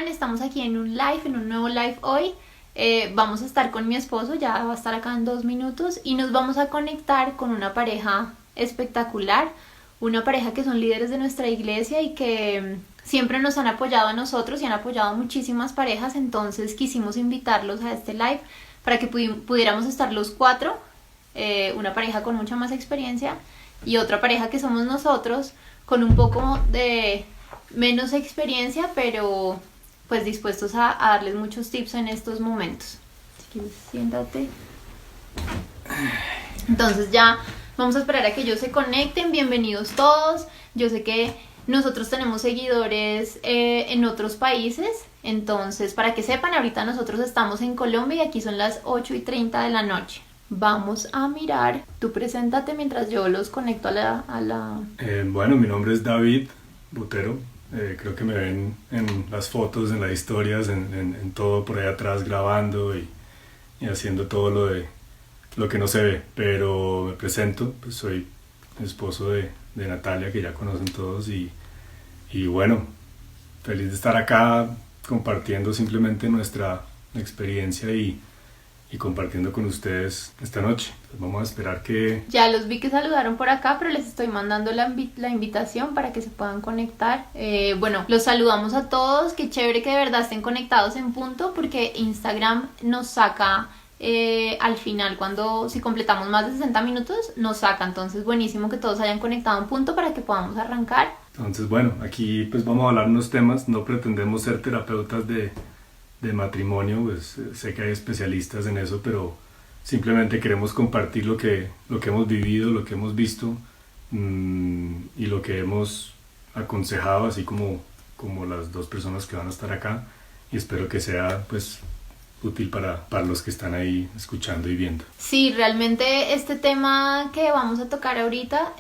están? Estamos aquí en un live, en un nuevo live hoy. Vamos a estar con mi esposo, ya va a estar acá en 2 minutos y nos vamos a conectar con una pareja espectacular, una pareja que son líderes de nuestra iglesia y que siempre nos han apoyado a nosotros y han apoyado a muchísimas parejas, entonces quisimos invitarlos a este live para que pudiéramos estar los cuatro, una pareja con mucha más experiencia y otra pareja que somos nosotros con un poco de menos experiencia, pero pues dispuestos a darles muchos tips en estos momentos. Así que siéntate. Entonces ya vamos a esperar a que ellos se conecten. Bienvenidos todos. Yo sé que nosotros tenemos seguidores en otros países, entonces para que sepan, ahorita nosotros estamos en Colombia y aquí son las 8:30 de la noche. Vamos a mirar. Tú preséntate mientras yo los conecto a la... Bueno, mi nombre es David Botero. Creo que me ven en las fotos, en las historias, en todo por ahí atrás grabando y haciendo todo lo que no se ve. Pero me presento, pues soy esposo de Natalia, que ya conocen todos. Y bueno, feliz de estar acá compartiendo simplemente nuestra experiencia y compartiendo con ustedes esta noche. Pues vamos a esperar que... Ya los vi que saludaron por acá, pero les estoy mandando la invitación para que se puedan conectar. Bueno, los saludamos a todos. Qué chévere que de verdad estén conectados en punto, porque Instagram nos saca al final, si completamos más de 60 minutos, nos saca. Entonces buenísimo que todos hayan conectado en punto para que podamos arrancar. Entonces bueno, aquí pues vamos a hablar unos temas. No pretendemos ser terapeutas de matrimonio, pues sé que hay especialistas en eso, pero simplemente queremos compartir lo que hemos vivido, lo que hemos visto y lo que hemos aconsejado, así como las dos personas que van a estar acá, y espero que sea pues útil para los que están ahí escuchando y viendo. Sí, realmente este tema que vamos a tocar ahorita,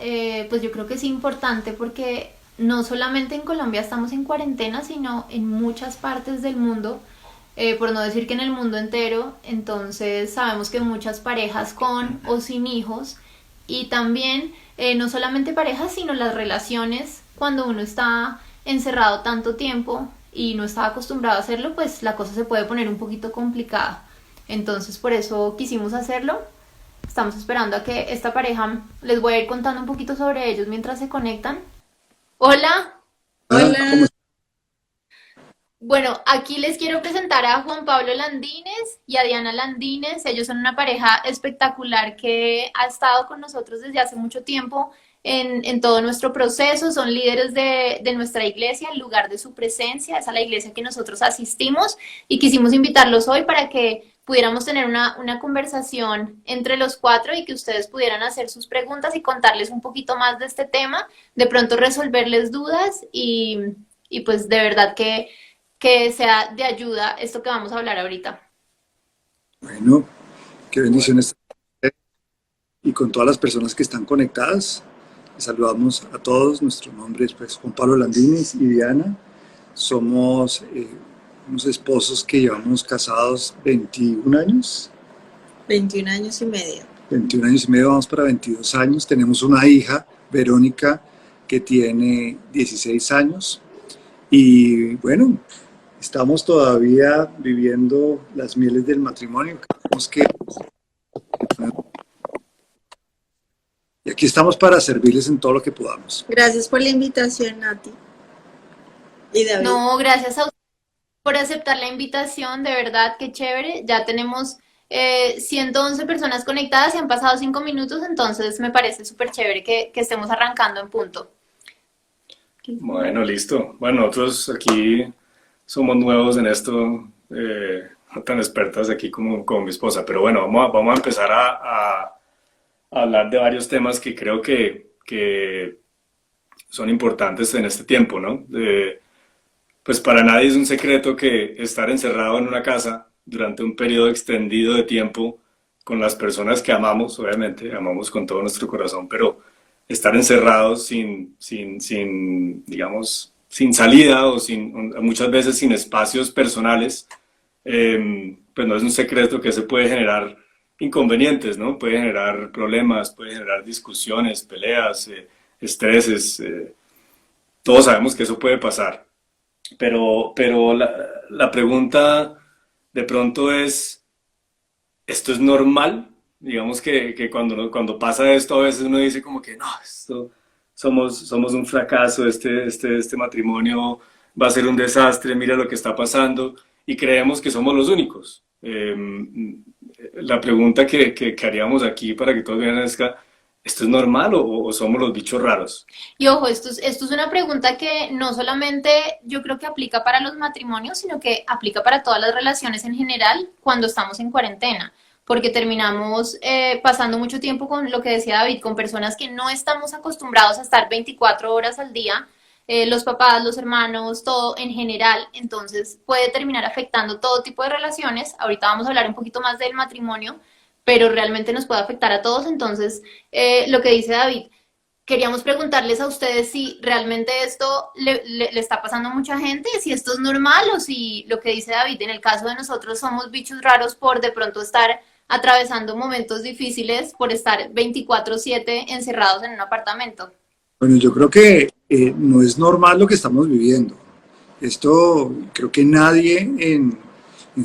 pues yo creo que es importante porque no solamente en Colombia estamos en cuarentena, sino en muchas partes del mundo, por no decir que en el mundo entero. Entonces sabemos que muchas parejas con o sin hijos, y también no solamente parejas, sino las relaciones, cuando uno está encerrado tanto tiempo y no estaba acostumbrado a hacerlo, pues la cosa se puede poner un poquito complicada. Entonces por eso quisimos hacerlo. Estamos esperando a que esta pareja, les voy a ir contando un poquito sobre ellos mientras se conectan. Hola. Hola. Bueno, aquí les quiero presentar a Juan Pablo Landines y a Diana Landines. Ellos son una pareja espectacular que ha estado con nosotros desde hace mucho tiempo en todo nuestro proceso. Son líderes de nuestra iglesia, el lugar de su presencia, es a la iglesia que nosotros asistimos, y quisimos invitarlos hoy para que pudiéramos tener una conversación entre los cuatro y que ustedes pudieran hacer sus preguntas y contarles un poquito más de este tema, de pronto resolverles dudas y pues de verdad que sea de ayuda esto que vamos a hablar ahorita. Bueno, qué bendiciones. Y con todas las personas que están conectadas, les saludamos a todos. Nuestro nombre es pues, Juan Pablo Landines y Diana. Somos unos esposos que llevamos casados 21 años. 21 años y medio. 21 años y medio, vamos para 22 años. Tenemos una hija, Verónica, que tiene 16 años. Y bueno, estamos todavía viviendo las mieles del matrimonio. Y aquí estamos para servirles en todo lo que podamos. Gracias por la invitación, Nati. Y David. No, gracias a ustedes por aceptar la invitación, de verdad, qué chévere. Ya tenemos 111 personas conectadas y han pasado 5 minutos, entonces me parece súper chévere que estemos arrancando en punto. Bueno, listo. Bueno, nosotros aquí somos nuevos en esto, no tan expertas aquí como mi esposa, pero bueno, vamos a empezar a hablar de varios temas que creo que son importantes en este tiempo, ¿no? Pues para nadie es un secreto que estar encerrado en una casa durante un periodo extendido de tiempo con las personas que amamos, obviamente, amamos con todo nuestro corazón, pero estar encerrados digamos, sin salida o muchas veces sin espacios personales, pues no es un secreto que se puede generar inconvenientes, ¿no? Puede generar problemas, puede generar discusiones, peleas, estreses. Todos sabemos que eso puede pasar, pero la pregunta de pronto es, ¿esto es normal? Digamos que cuando pasa esto a veces uno dice como que no, somos un fracaso, este matrimonio va a ser un desastre, mira lo que está pasando y creemos que somos los únicos. La pregunta que haríamos aquí para que todos vean es que, ¿esto es normal o somos los bichos raros? Y ojo, esto es una pregunta que no solamente yo creo que aplica para los matrimonios, sino que aplica para todas las relaciones en general cuando estamos en cuarentena, porque terminamos pasando mucho tiempo con lo que decía David, con personas que no estamos acostumbrados a estar 24 horas al día, los papás, los hermanos, todo en general, entonces puede terminar afectando todo tipo de relaciones. Ahorita vamos a hablar un poquito más del matrimonio, pero realmente nos puede afectar a todos, entonces lo que dice David, queríamos preguntarles a ustedes si realmente esto le está pasando a mucha gente, si esto es normal o si lo que dice David, en el caso de nosotros somos bichos raros por de pronto estar atravesando momentos difíciles, por estar 24/7 encerrados en un apartamento. Bueno, yo creo que no es normal lo que estamos viviendo. Esto creo que nadie en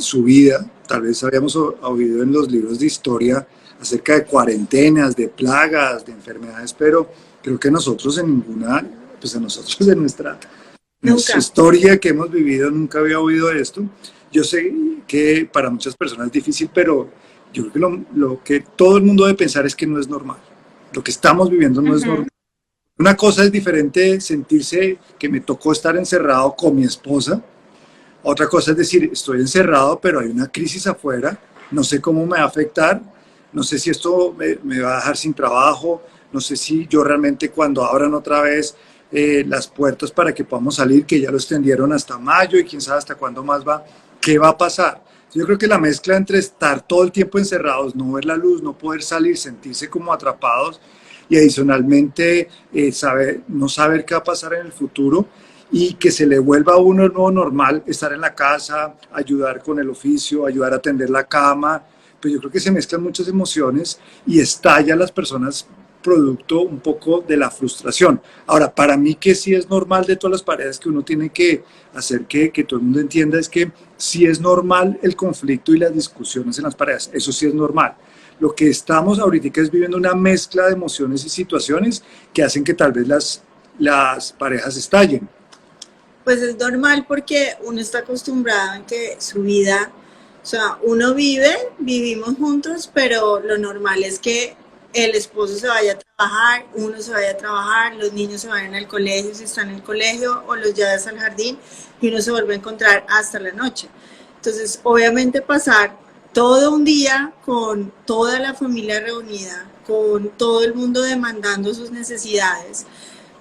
su vida, tal vez habíamos oído en los libros de historia acerca de cuarentenas, de plagas, de enfermedades, pero creo que nosotros en ninguna, pues a nosotros en nuestra historia que hemos vivido nunca había oído esto. Yo sé que para muchas personas es difícil, pero yo creo que lo que todo el mundo debe pensar es que no es normal. Lo que estamos viviendo no es normal. Una cosa es diferente sentirse que me tocó estar encerrado con mi esposa. Otra cosa es decir, estoy encerrado, pero hay una crisis afuera, no sé cómo me va a afectar, no sé si esto me va a dejar sin trabajo, no sé si yo realmente cuando abran otra vez las puertas para que podamos salir, que ya lo extendieron hasta mayo y quién sabe hasta cuándo más va, ¿qué va a pasar? Yo creo que la mezcla entre estar todo el tiempo encerrados, no ver la luz, no poder salir, sentirse como atrapados y adicionalmente no saber qué va a pasar en el futuro y que se le vuelva a uno el nuevo normal, estar en la casa, ayudar con el oficio, ayudar a tender la cama, pues yo creo que se mezclan muchas emociones y estallan las personas producto un poco de la frustración. Ahora, para mí que sí es normal de todas las parejas que uno tiene que hacer que todo el mundo entienda es que sí es normal el conflicto y las discusiones en las parejas, eso sí es normal. Lo que estamos ahorita es viviendo una mezcla de emociones y situaciones que hacen que tal vez las parejas estallen. Pues es normal porque uno está acostumbrado en que su vida, o sea, uno vivimos juntos, pero lo normal es que el esposo se vaya a trabajar, uno se vaya a trabajar, los niños se vayan al colegio si están en el colegio o los llevas al jardín y uno se vuelve a encontrar hasta la noche. Entonces, obviamente pasar todo un día con toda la familia reunida, con todo el mundo demandando sus necesidades,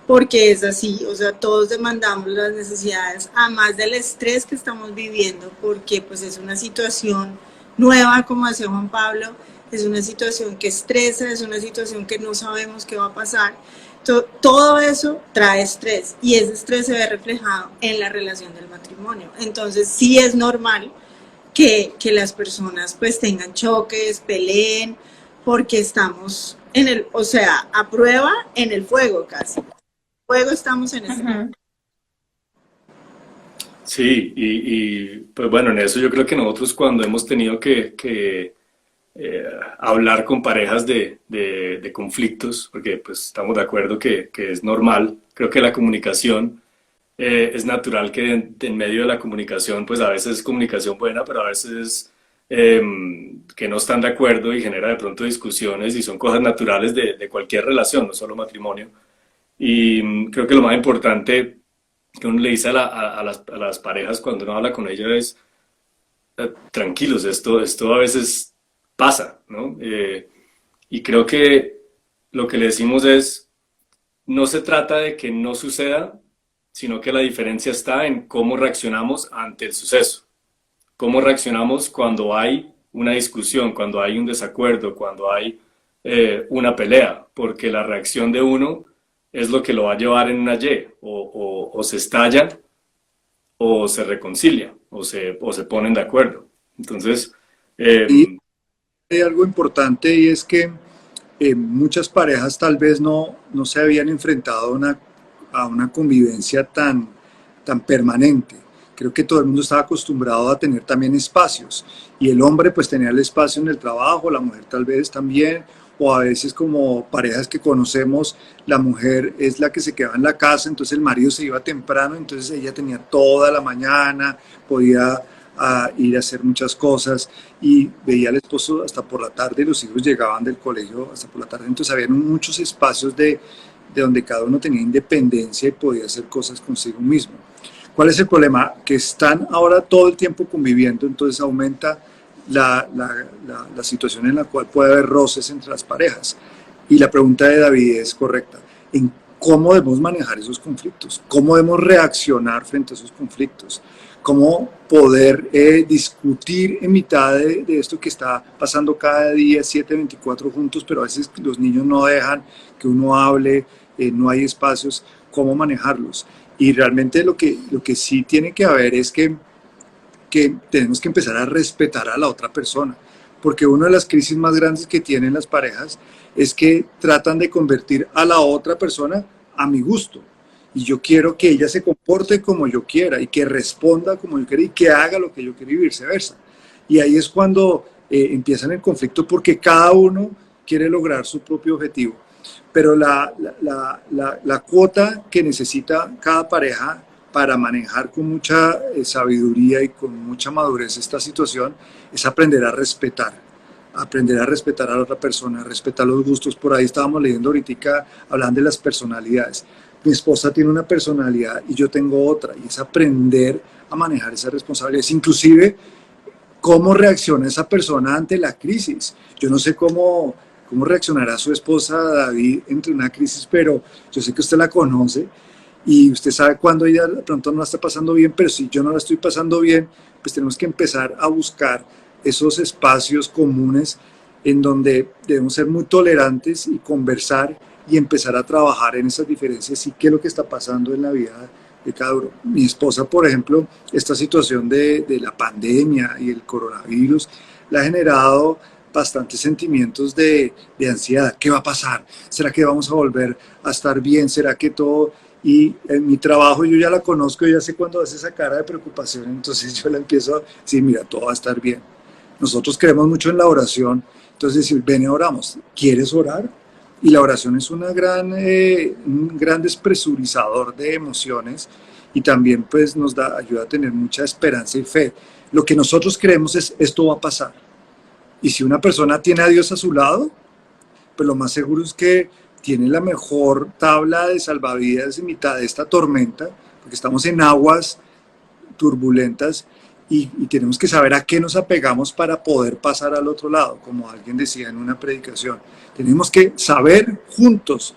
porque es así, o sea, todos demandamos las necesidades, además del estrés que estamos viviendo, porque pues es una situación nueva, como decía Juan Pablo, es una situación que estresa, es una situación que no sabemos qué va a pasar. Todo eso trae estrés y ese estrés se ve reflejado en la relación del matrimonio. Entonces sí es normal que las personas pues tengan choques, peleen, porque estamos o sea, a prueba en el fuego casi. Fuego estamos en ese momento. Sí, pues bueno, en eso yo creo que nosotros cuando hemos tenido que hablar con parejas de conflictos, porque pues estamos de acuerdo que es normal, creo que la comunicación es natural que en medio de la comunicación, pues a veces es comunicación buena, pero a veces que no están de acuerdo y genera de pronto discusiones y son cosas naturales de cualquier relación, no solo matrimonio. Y creo que lo más importante que uno le dice a las parejas cuando uno habla con ellas es tranquilos, esto a veces pasa, ¿no? Y creo que lo que le decimos es, no se trata de que no suceda, sino que la diferencia está en cómo reaccionamos ante el suceso. Cómo reaccionamos cuando hay una discusión, cuando hay un desacuerdo, cuando hay una pelea, porque la reacción de uno es lo que lo va a llevar en una Y, o se estalla, o se reconcilia, o se ponen de acuerdo. Entonces, y hay algo importante y es que muchas parejas tal vez no se habían enfrentado a una convivencia tan permanente. creo que todo el mundo estaba acostumbrado a tener también espacios, y el hombre pues tenía el espacio en el trabajo, la mujer tal vez también, o a veces como parejas que conocemos, la mujer es la que se quedaba en la casa, entonces el marido se iba temprano, entonces ella tenía toda la mañana, podía ir a hacer muchas cosas, y veía al esposo hasta por la tarde, y los hijos llegaban del colegio hasta por la tarde, entonces había muchos espacios de donde cada uno tenía independencia y podía hacer cosas consigo mismo. ¿Cuál es el problema? Que están ahora todo el tiempo conviviendo, entonces aumenta la situación en la cual puede haber roces entre las parejas. Y la pregunta de David es correcta. ¿En cómo debemos manejar esos conflictos? ¿Cómo debemos reaccionar frente a esos conflictos? ¿Cómo poder discutir en mitad de esto que está pasando cada día, 7/24 juntos, pero a veces los niños no dejan que uno hable, no hay espacios, cómo manejarlos? Y realmente lo que sí tiene que haber es que tenemos que empezar a respetar a la otra persona, porque una de las crisis más grandes que tienen las parejas es que tratan de convertir a la otra persona a mi gusto, y yo quiero que ella se comporte como yo quiera, y que responda como yo quiera, y que haga lo que yo quiera, y viceversa. Y ahí es cuando empiezan el conflicto, porque cada uno quiere lograr su propio objetivo. Pero la cuota que necesita cada pareja para manejar con mucha sabiduría y con mucha madurez esta situación es aprender a respetar a la otra persona, respetar los gustos. Por ahí estábamos leyendo ahorita, hablando de las personalidades. Mi esposa tiene una personalidad y yo tengo otra, y es aprender a manejar esas responsabilidades, inclusive cómo reacciona esa persona ante la crisis. Yo no sé cómo reaccionará su esposa David entre una crisis, pero yo sé que usted la conoce y usted sabe cuándo ella de pronto no la está pasando bien, pero si yo no la estoy pasando bien, pues tenemos que empezar a buscar esos espacios comunes en donde debemos ser muy tolerantes y conversar y empezar a trabajar en esas diferencias y qué es lo que está pasando en la vida de cada uno. Mi esposa, por ejemplo, esta situación de la pandemia y el coronavirus la ha generado bastantes sentimientos de ansiedad. ¿Qué va a pasar? ¿Será que vamos a volver a estar bien? ¿Será que todo? Y en mi trabajo yo ya la conozco, ya sé cuándo hace esa cara de preocupación, entonces yo la empiezo a decir, mira, todo va a estar bien. Nosotros creemos mucho en la oración, entonces decir, ven y oramos. ¿Quieres orar? Y la oración es un gran despresurizador de emociones, y también pues nos ayuda a tener mucha esperanza y fe. Lo que nosotros creemos es, esto va a pasar. Y si una persona tiene a Dios a su lado, pues lo más seguro es que tiene la mejor tabla de salvavidas en mitad de esta tormenta, porque estamos en aguas turbulentas, y tenemos que saber a qué nos apegamos para poder pasar al otro lado, como alguien decía en una predicación. Tenemos que saber juntos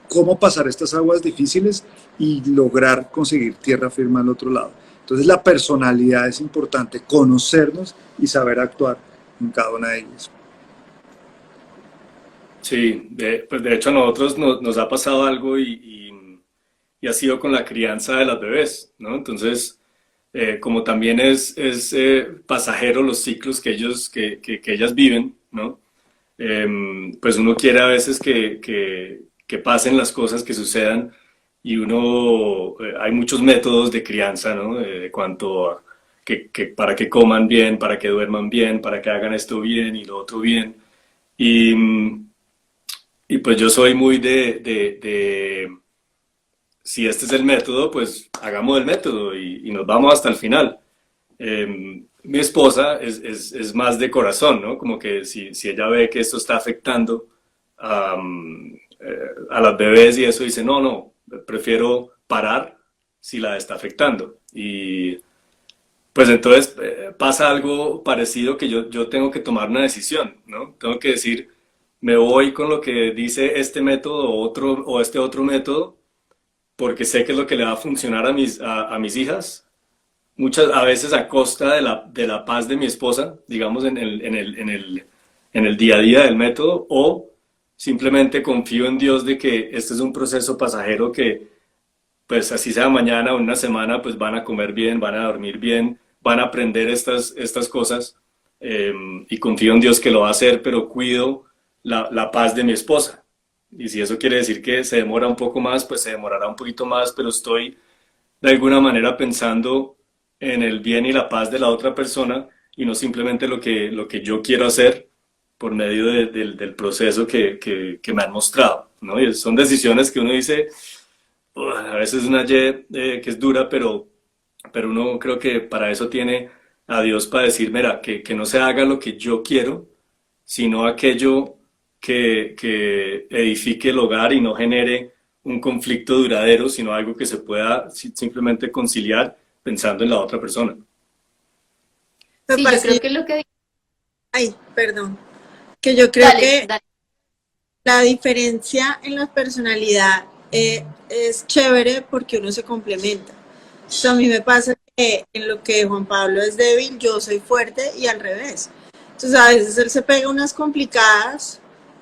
cómo pasar estas aguas difíciles y lograr conseguir tierra firme al otro lado. Entonces la personalidad es importante, conocernos y saber actuar en cada una de ellas. Sí, pues de hecho a nosotros nos ha pasado algo y ha sido con la crianza de las bebés, ¿no? Entonces, como también es pasajero los ciclos que ellas viven, ¿no? Pues uno quiere a veces que pasen las cosas, que sucedan, y hay muchos métodos de crianza, ¿no? De cuanto a para que coman bien, para que duerman bien, para que hagan esto bien y lo otro bien. Y pues yo soy muy si este es el método, pues hagamos el método y nos vamos hasta el final. Mi esposa es más de corazón, ¿no? Como que si ella ve que esto está afectando a las bebés y eso, dice, no, prefiero parar si la está afectando. Y pues entonces pasa algo parecido, que yo tengo que tomar una decisión, ¿no? Tengo que decir, me voy con lo que dice este método o este otro método, porque sé que es lo que le va a funcionar a mis hijas, a veces a costa de la paz de mi esposa, digamos, en el día a día del método, o simplemente confío en Dios de que este es un proceso pasajero, que pues así sea mañana o en una semana, pues van a comer bien, van a dormir bien, van a aprender estas cosas, y confío en Dios que lo va a hacer, pero cuido la paz de mi esposa. Y si eso quiere decir que se demora un poco más, pues se demorará un poquito más, pero estoy de alguna manera pensando en el bien y la paz de la otra persona y no simplemente lo que yo quiero hacer por medio del proceso que me han mostrado, ¿no? Y son decisiones que uno dice, a veces una Y que es dura, pero uno creo que para eso tiene a Dios para decir, mira, que no se haga lo que yo quiero, sino aquello que edifique el hogar y no genere un conflicto duradero, sino algo que se pueda simplemente conciliar pensando en la otra persona. Me Sí, yo parece, creo que lo que... ay, perdón, que yo creo Dale, que dale. la diferencia en la personalidad es chévere porque uno se complementa. O sea, a mí me pasa que en lo que Juan Pablo es débil, yo soy fuerte y al revés. Entonces a veces él se pega unas complicadas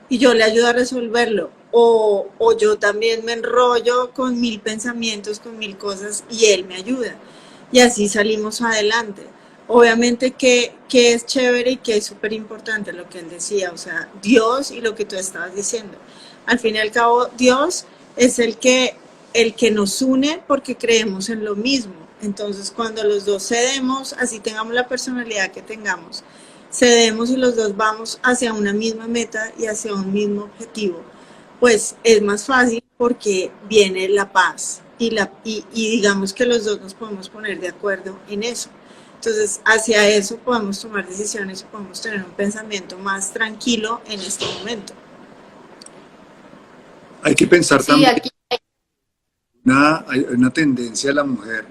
y yo le ayudo a resolverlo. O yo también me enrollo con mil pensamientos, con mil cosas y él me ayuda. Y así salimos adelante. Obviamente que es chévere y que es súper importante lo que él decía, o sea, Dios y lo que tú estabas diciendo. Al fin y al cabo, Dios es el que nos une porque creemos en lo mismo. Entonces, cuando los dos cedemos, así tengamos la personalidad que tengamos, cedemos y los dos vamos hacia una misma meta y hacia un mismo objetivo, pues es más fácil porque viene la paz y digamos que los dos nos podemos poner de acuerdo en eso. Entonces, hacia eso podemos tomar decisiones y podemos tener un pensamiento más tranquilo en este momento. Hay que pensar Sí, también, aquí hay una tendencia de la mujer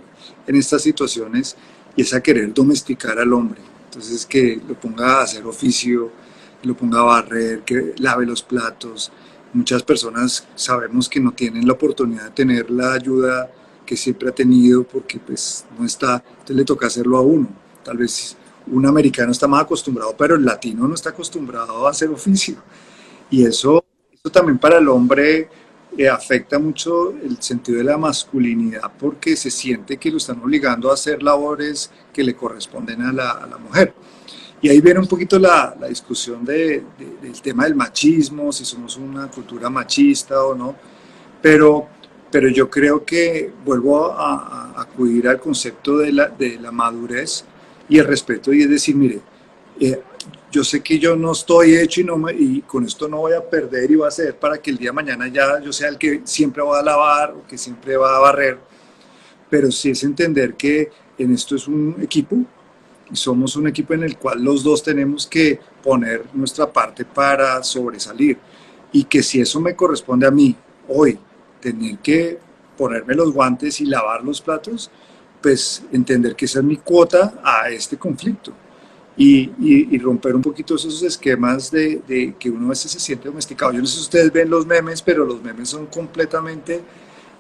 en estas situaciones y es a querer domesticar al hombre. Entonces que lo ponga a hacer oficio, que lo ponga a barrer, que lave los platos. Muchas personas sabemos que no tienen la oportunidad de tener la ayuda que siempre ha tenido porque pues no está, entonces le toca hacerlo a uno. Tal vez un americano está más acostumbrado, pero el latino no está acostumbrado a hacer oficio. Y eso también para el hombre afecta mucho el sentido de la masculinidad porque se siente que lo están obligando a hacer labores que le corresponden a la mujer. Y ahí viene un poquito la discusión del tema del machismo, si somos una cultura machista o no, pero, pero yo creo que vuelvo a acudir al concepto de la madurez y el respeto y es decir, mire, eh, yo sé que yo no estoy hecho y con esto no voy a perder y va a ser para que el día de mañana ya yo sea el que siempre va a lavar o que siempre va a barrer, pero sí es entender que en esto es un equipo y somos un equipo en el cual los dos tenemos que poner nuestra parte para sobresalir y que si eso me corresponde a mí hoy, tener que ponerme los guantes y lavar los platos, pues entender que esa es mi cuota a este conflicto y romper un poquito esos esquemas de que uno a veces se siente domesticado. Yo no sé si ustedes ven los memes, pero los memes son completamente,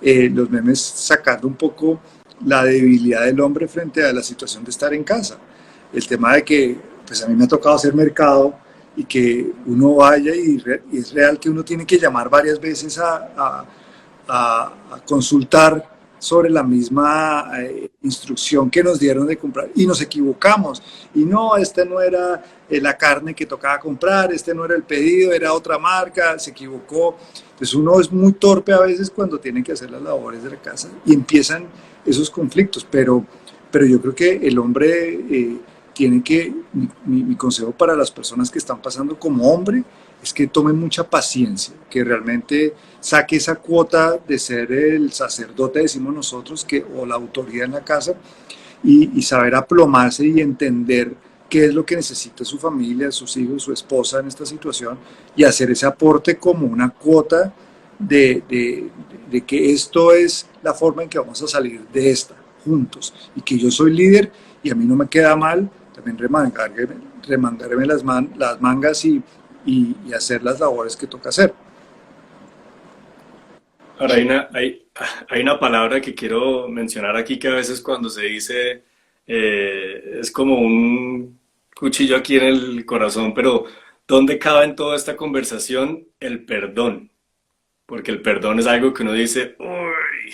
los memes sacando un poco la debilidad del hombre frente a la situación de estar en casa. El tema de que, pues a mí me ha tocado hacer mercado y que uno vaya y es real que uno tiene que llamar varias veces a consultar sobre la misma instrucción que nos dieron de comprar y nos equivocamos y no, esta no era la carne que tocaba comprar, este no era el pedido, era otra marca, se equivocó. Entonces uno es muy torpe a veces cuando tiene que hacer las labores de la casa y empiezan esos conflictos, pero yo creo que el hombre tiene que, mi consejo para las personas que están pasando como hombre es que tomen mucha paciencia, que realmente saque esa cuota de ser el sacerdote, decimos nosotros, o la autoridad en la casa, y saber aplomarse y entender qué es lo que necesita su familia, sus hijos, su esposa en esta situación, y hacer ese aporte como una cuota de que esto es la forma en que vamos a salir de esta, juntos, y que yo soy líder y a mí no me queda mal también remangarme las mangas y hacer las labores que toca hacer. Ahora, hay una palabra que quiero mencionar aquí que a veces cuando se dice es como un cuchillo aquí en el corazón, pero ¿dónde cabe en toda esta conversación el perdón? Porque el perdón es algo que uno dice, uy,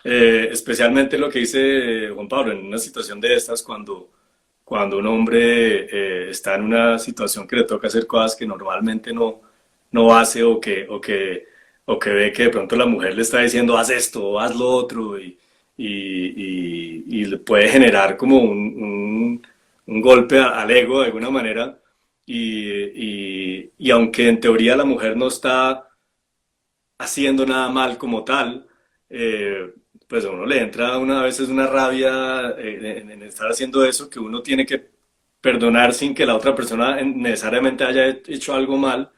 especialmente lo que dice Juan Pablo, en una situación de estas, cuando un hombre está en una situación que le toca hacer cosas que normalmente no hace o que ve que de pronto la mujer le está diciendo haz esto o haz lo otro y le puede generar como un golpe al ego de alguna manera. Y aunque en teoría la mujer no está haciendo nada mal como tal, pues a uno le entra a veces una rabia en estar haciendo eso, que uno tiene que perdonar sin que la otra persona necesariamente haya hecho algo mal,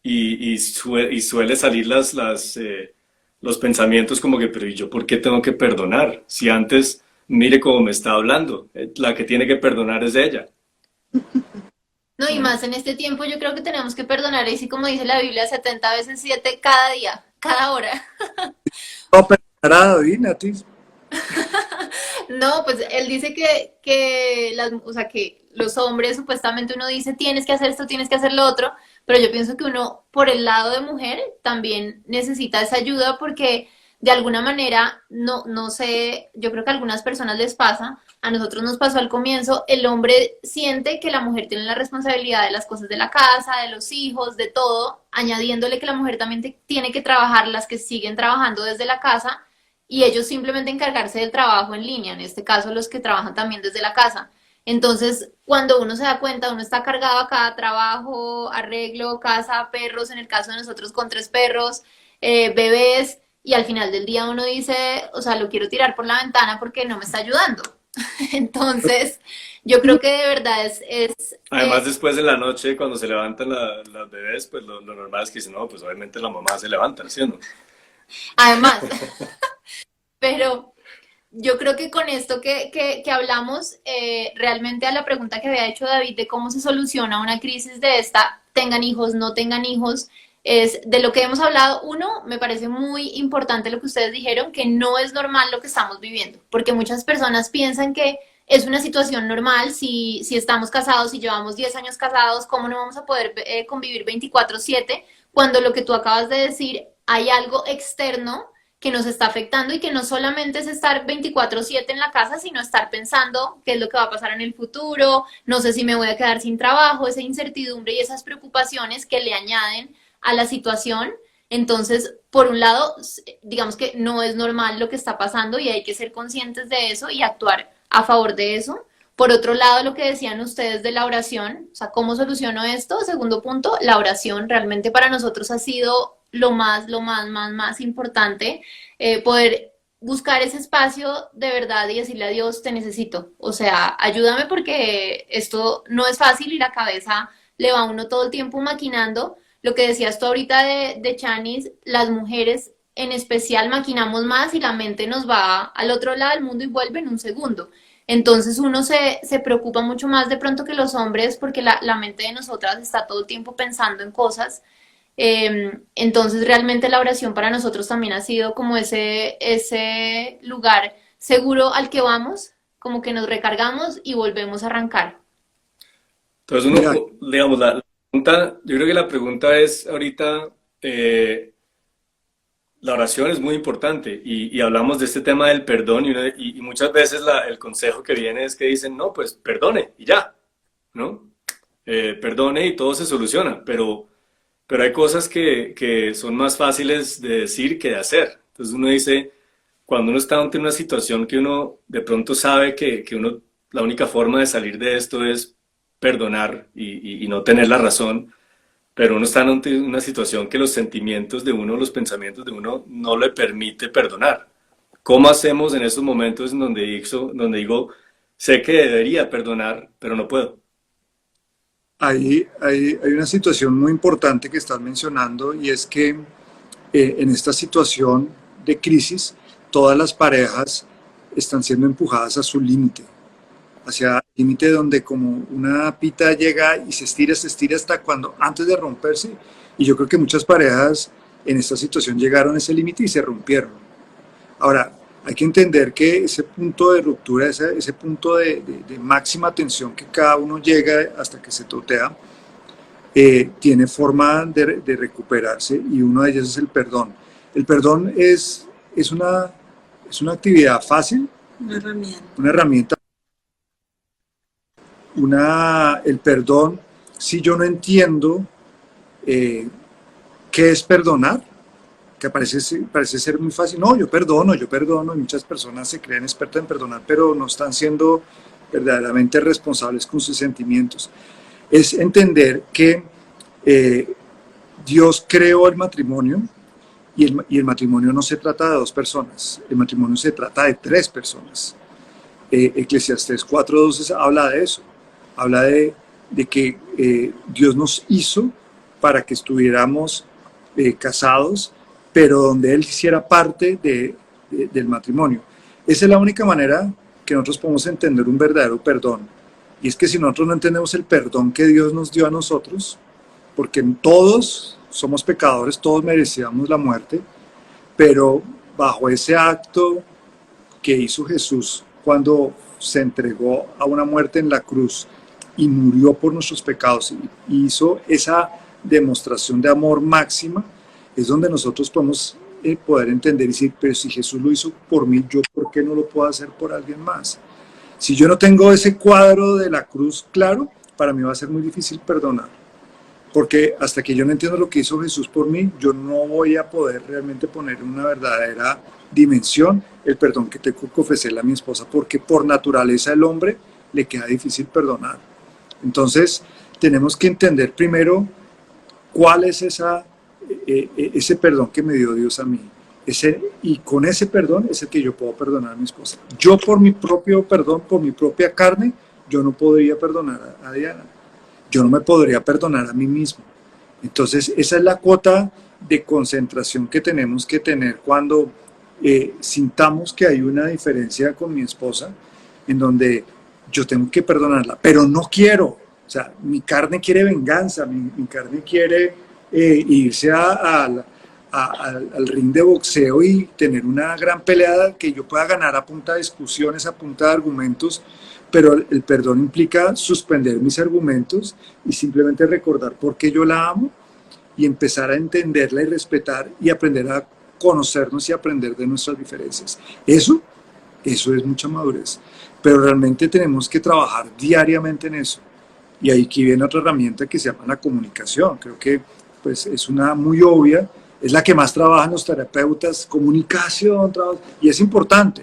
y suele salir los pensamientos como que, pero ¿y yo por qué tengo que perdonar? Si antes, mire cómo me está hablando, la que tiene que perdonar es ella. No, y más en este tiempo yo creo que tenemos que perdonar, así como dice la Biblia, 70 veces 7 cada día, cada hora. No, perdonar a David, Nati. No, pues él dice o sea, que los hombres supuestamente uno dice tienes que hacer esto, tienes que hacer lo otro, pero yo pienso que uno por el lado de mujer también necesita esa ayuda porque de alguna manera, no sé, yo creo que a algunas personas les pasa, a nosotros nos pasó al comienzo, el hombre siente que la mujer tiene la responsabilidad de las cosas de la casa, de los hijos, de todo, añadiéndole que la mujer también tiene que trabajar, las que siguen trabajando desde la casa y ellos simplemente encargarse del trabajo en línea, en este caso los que trabajan también desde la casa. Entonces, cuando uno se da cuenta, uno está cargado acá, trabajo, arreglo, casa, perros, en el caso de nosotros con 3 perros, bebés, y al final del día uno dice, o sea, lo quiero tirar por la ventana porque no me está ayudando. Entonces, yo creo que de verdad Además, después de la noche, cuando se levantan las bebés, pues lo normal es que dicen, no, pues obviamente la mamá se levanta, ¿sí o no? además, pero yo creo que con esto que hablamos, realmente a la pregunta que había hecho David de cómo se soluciona una crisis de esta, tengan hijos, no tengan hijos, es de lo que hemos hablado. Uno, me parece muy importante lo que ustedes dijeron, que no es normal lo que estamos viviendo, porque muchas personas piensan que es una situación normal si estamos casados, si llevamos 10 años casados, ¿cómo no vamos a poder convivir 24/7 cuando lo que tú acabas de decir, hay algo externo que nos está afectando y que no solamente es estar 24/7 en la casa, sino estar pensando qué es lo que va a pasar en el futuro, no sé si me voy a quedar sin trabajo, esa incertidumbre y esas preocupaciones que le añaden a la situación? Entonces, por un lado, digamos que no es normal lo que está pasando y hay que ser conscientes de eso y actuar a favor de eso. Por otro lado, lo que decían ustedes de la oración, o sea, ¿cómo soluciono esto? Segundo punto, la oración realmente para nosotros ha sido más importante, poder buscar ese espacio de verdad y decirle a Dios, te necesito, o sea, ayúdame porque esto no es fácil y la cabeza le va a uno todo el tiempo maquinando. Lo que decías tú ahorita de Chanis, las mujeres en especial maquinamos más y la mente nos va al otro lado del mundo y vuelve en un segundo. Entonces uno se preocupa mucho más de pronto que los hombres porque la mente de nosotras está todo el tiempo pensando en cosas. Entonces realmente la oración para nosotros también ha sido como ese lugar seguro al que vamos, como que nos recargamos y volvemos a arrancar. Entonces Mira, uno, digamos, la pregunta, yo creo que la pregunta es ahorita, la oración es muy importante y hablamos de este tema del perdón y muchas veces el consejo que viene es que dicen, no, pues perdone y ya, ¿no? Perdone y todo se soluciona, pero hay cosas que son más fáciles de decir que de hacer. Entonces uno dice, cuando uno está ante una situación que uno de pronto sabe que uno, la única forma de salir de esto es perdonar y no tener la razón, pero uno está ante una situación que los sentimientos de uno, los pensamientos de uno no le permite perdonar. ¿Cómo hacemos en esos momentos en donde digo, sé que debería perdonar, pero no puedo? hay una situación muy importante que estás mencionando y es que en esta situación de crisis, todas las parejas están siendo empujadas a su límite, hacia el límite donde como una pita llega y se estira hasta cuando, antes de romperse, y yo creo que muchas parejas en esta situación llegaron a ese límite y se rompieron. Ahora, hay que entender que ese punto de ruptura, ese punto de máxima tensión que cada uno llega hasta que se totea, tiene forma de recuperarse y una de ellas es el perdón. El perdón es una actividad fácil, Una herramienta. una herramienta. El perdón, si yo no entiendo qué es perdonar, que parece ser muy fácil. No, yo perdono, y muchas personas se creen expertas en perdonar, pero no están siendo verdaderamente responsables con sus sentimientos. Es entender que Dios creó el matrimonio y el matrimonio no se trata de 2 personas, el matrimonio se trata de 3 personas. Eclesiastés 4:12 habla de eso, habla de que Dios nos hizo para que estuviéramos casados, pero donde Él hiciera parte del matrimonio. Esa es la única manera que nosotros podemos entender un verdadero perdón. Y es que si nosotros no entendemos el perdón que Dios nos dio a nosotros, porque todos somos pecadores, todos merecíamos la muerte, pero bajo ese acto que hizo Jesús cuando se entregó a una muerte en la cruz y murió por nuestros pecados y hizo esa demostración de amor máxima, es donde nosotros podemos poder entender y decir, pero si Jesús lo hizo por mí, ¿yo por qué no lo puedo hacer por alguien más? Si yo no tengo ese cuadro de la cruz claro, para mí va a ser muy difícil perdonar. Porque hasta que yo no entiendo lo que hizo Jesús por mí, yo no voy a poder realmente poner en una verdadera dimensión el perdón que tengo que ofrecerle a mi esposa, porque por naturaleza el hombre le queda difícil perdonar. Entonces, tenemos que entender primero cuál es ese perdón que me dio Dios a mí. Y con ese perdón es el que yo puedo perdonar a mi esposa. Yo por mi propio perdón, por mi propia carne, yo no podría perdonar a Diana. Yo no me podría perdonar a mí mismo. Entonces, esa es la cuota de concentración que tenemos que tener cuando sintamos que hay una diferencia con mi esposa, en donde yo tengo que perdonarla, pero no quiero. O sea, mi carne quiere venganza, mi carne quiere irse al ring de boxeo y tener una gran pelea que yo pueda ganar a punta de discusiones, a punta de argumentos, pero el perdón implica suspender mis argumentos y simplemente recordar por qué yo la amo y empezar a entenderla y respetar y aprender a conocernos y aprender de nuestras diferencias. Eso es mucha madurez, pero realmente tenemos que trabajar diariamente en eso. Y ahí aquí viene otra herramienta que se llama la comunicación. Creo que pues, es una muy obvia, es la que más trabajan los terapeutas, comunicación, y es importante,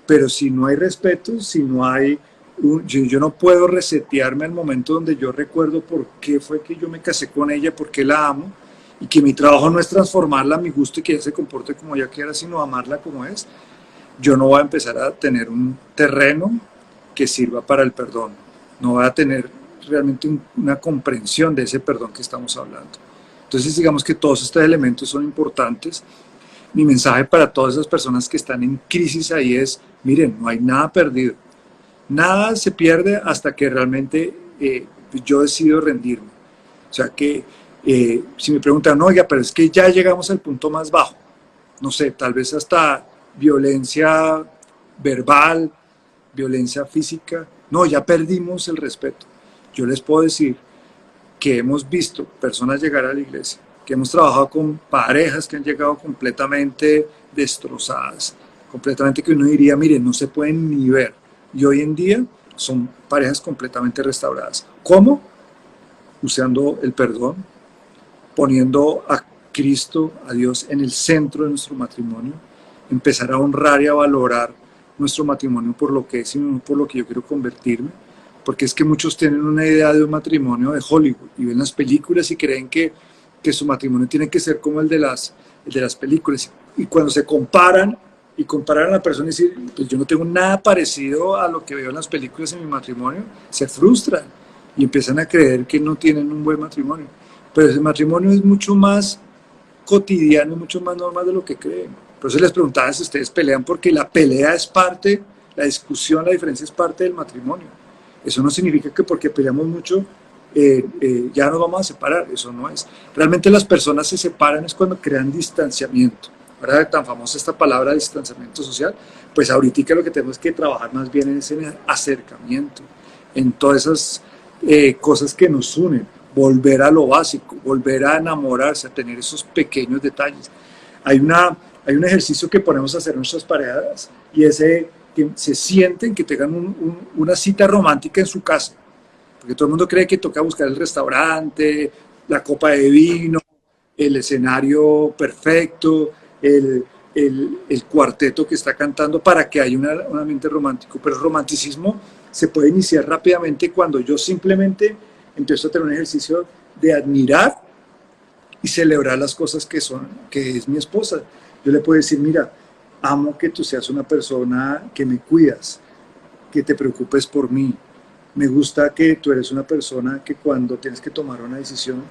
pero si no hay respeto, si no hay... Yo no puedo resetearme al momento donde yo recuerdo por qué fue que yo me casé con ella, por qué la amo, y que mi trabajo no es transformarla a mi gusto y que ella se comporte como ella quiera, sino amarla como es. Yo no voy a empezar a tener un terreno que sirva para el perdón. No voy a tener realmente una comprensión de ese perdón que estamos hablando. Entonces, digamos que todos estos elementos son importantes. Mi mensaje para todas esas personas que están en crisis ahí es, miren, no hay nada perdido. Nada se pierde hasta que realmente yo decido rendirme. O sea que si me preguntan, oiga, pero es que ya llegamos al punto más bajo. No sé, tal vez hasta violencia verbal, violencia física. No, ya perdimos el respeto. Yo les puedo decir que hemos visto personas llegar a la iglesia, que hemos trabajado con parejas que han llegado completamente destrozadas, completamente que uno diría, miren, no se pueden ni ver. Y hoy en día son parejas completamente restauradas. ¿Cómo? Usando el perdón, poniendo a Cristo, a Dios, en el centro de nuestro matrimonio, empezar a honrar y a valorar nuestro matrimonio por lo que es y no por lo que yo quiero convertirme, porque es que muchos tienen una idea de un matrimonio de Hollywood y ven las películas y creen que su matrimonio tiene que ser como el de las películas, y cuando se comparan a la persona y dicen, pues yo no tengo nada parecido a lo que veo en las películas en mi matrimonio, se frustran y empiezan a creer que no tienen un buen matrimonio. Pero ese matrimonio es mucho más cotidiano, mucho más normal de lo que creen. Por eso les preguntaba si ustedes pelean, porque la pelea es parte, la discusión, la diferencia es parte del matrimonio. Eso no significa que porque peleamos mucho ya nos vamos a separar, eso no es. Realmente las personas se separan es cuando crean distanciamiento. Ahora tan famosa esta palabra distanciamiento social, pues ahorita lo que tenemos que trabajar más bien es en el acercamiento, en todas esas cosas que nos unen, volver a lo básico, volver a enamorarse, a tener esos pequeños detalles. Hay un ejercicio que ponemos a hacer nuestras parejas y ese que se sienten que tengan una cita romántica en su casa, porque todo el mundo cree que toca buscar el restaurante, la copa de vino, el escenario perfecto, el cuarteto que está cantando para que haya un ambiente romántico. Pero el romanticismo se puede iniciar rápidamente cuando yo simplemente empiezo a tener un ejercicio de admirar y celebrar las cosas que es mi esposa. Yo le puedo decir, mira, amo que tú seas una persona que me cuidas, que te preocupes por mí. Me gusta que tú eres una persona que cuando tienes que tomar una decisión,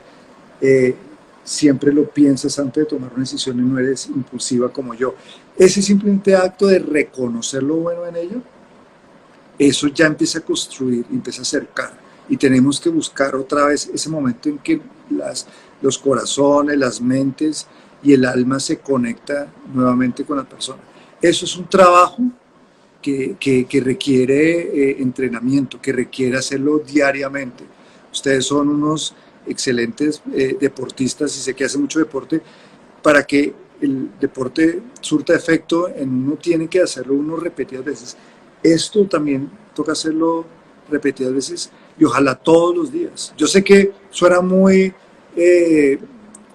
siempre lo piensas antes de tomar una decisión y no eres impulsiva como yo. Ese simplemente acto de reconocer lo bueno en ello, eso ya empieza a construir, empieza a acercar. Y tenemos que buscar otra vez ese momento en que los corazones, las mentes y el alma se conecta nuevamente con la persona. Eso es un trabajo que requiere entrenamiento, que requiere hacerlo diariamente. Ustedes son unos excelentes deportistas y sé que hacen mucho deporte. Para que el deporte surta efecto, uno tiene que hacerlo repetidas veces. Esto también toca hacerlo repetidas veces y ojalá todos los días. Yo sé que suena muy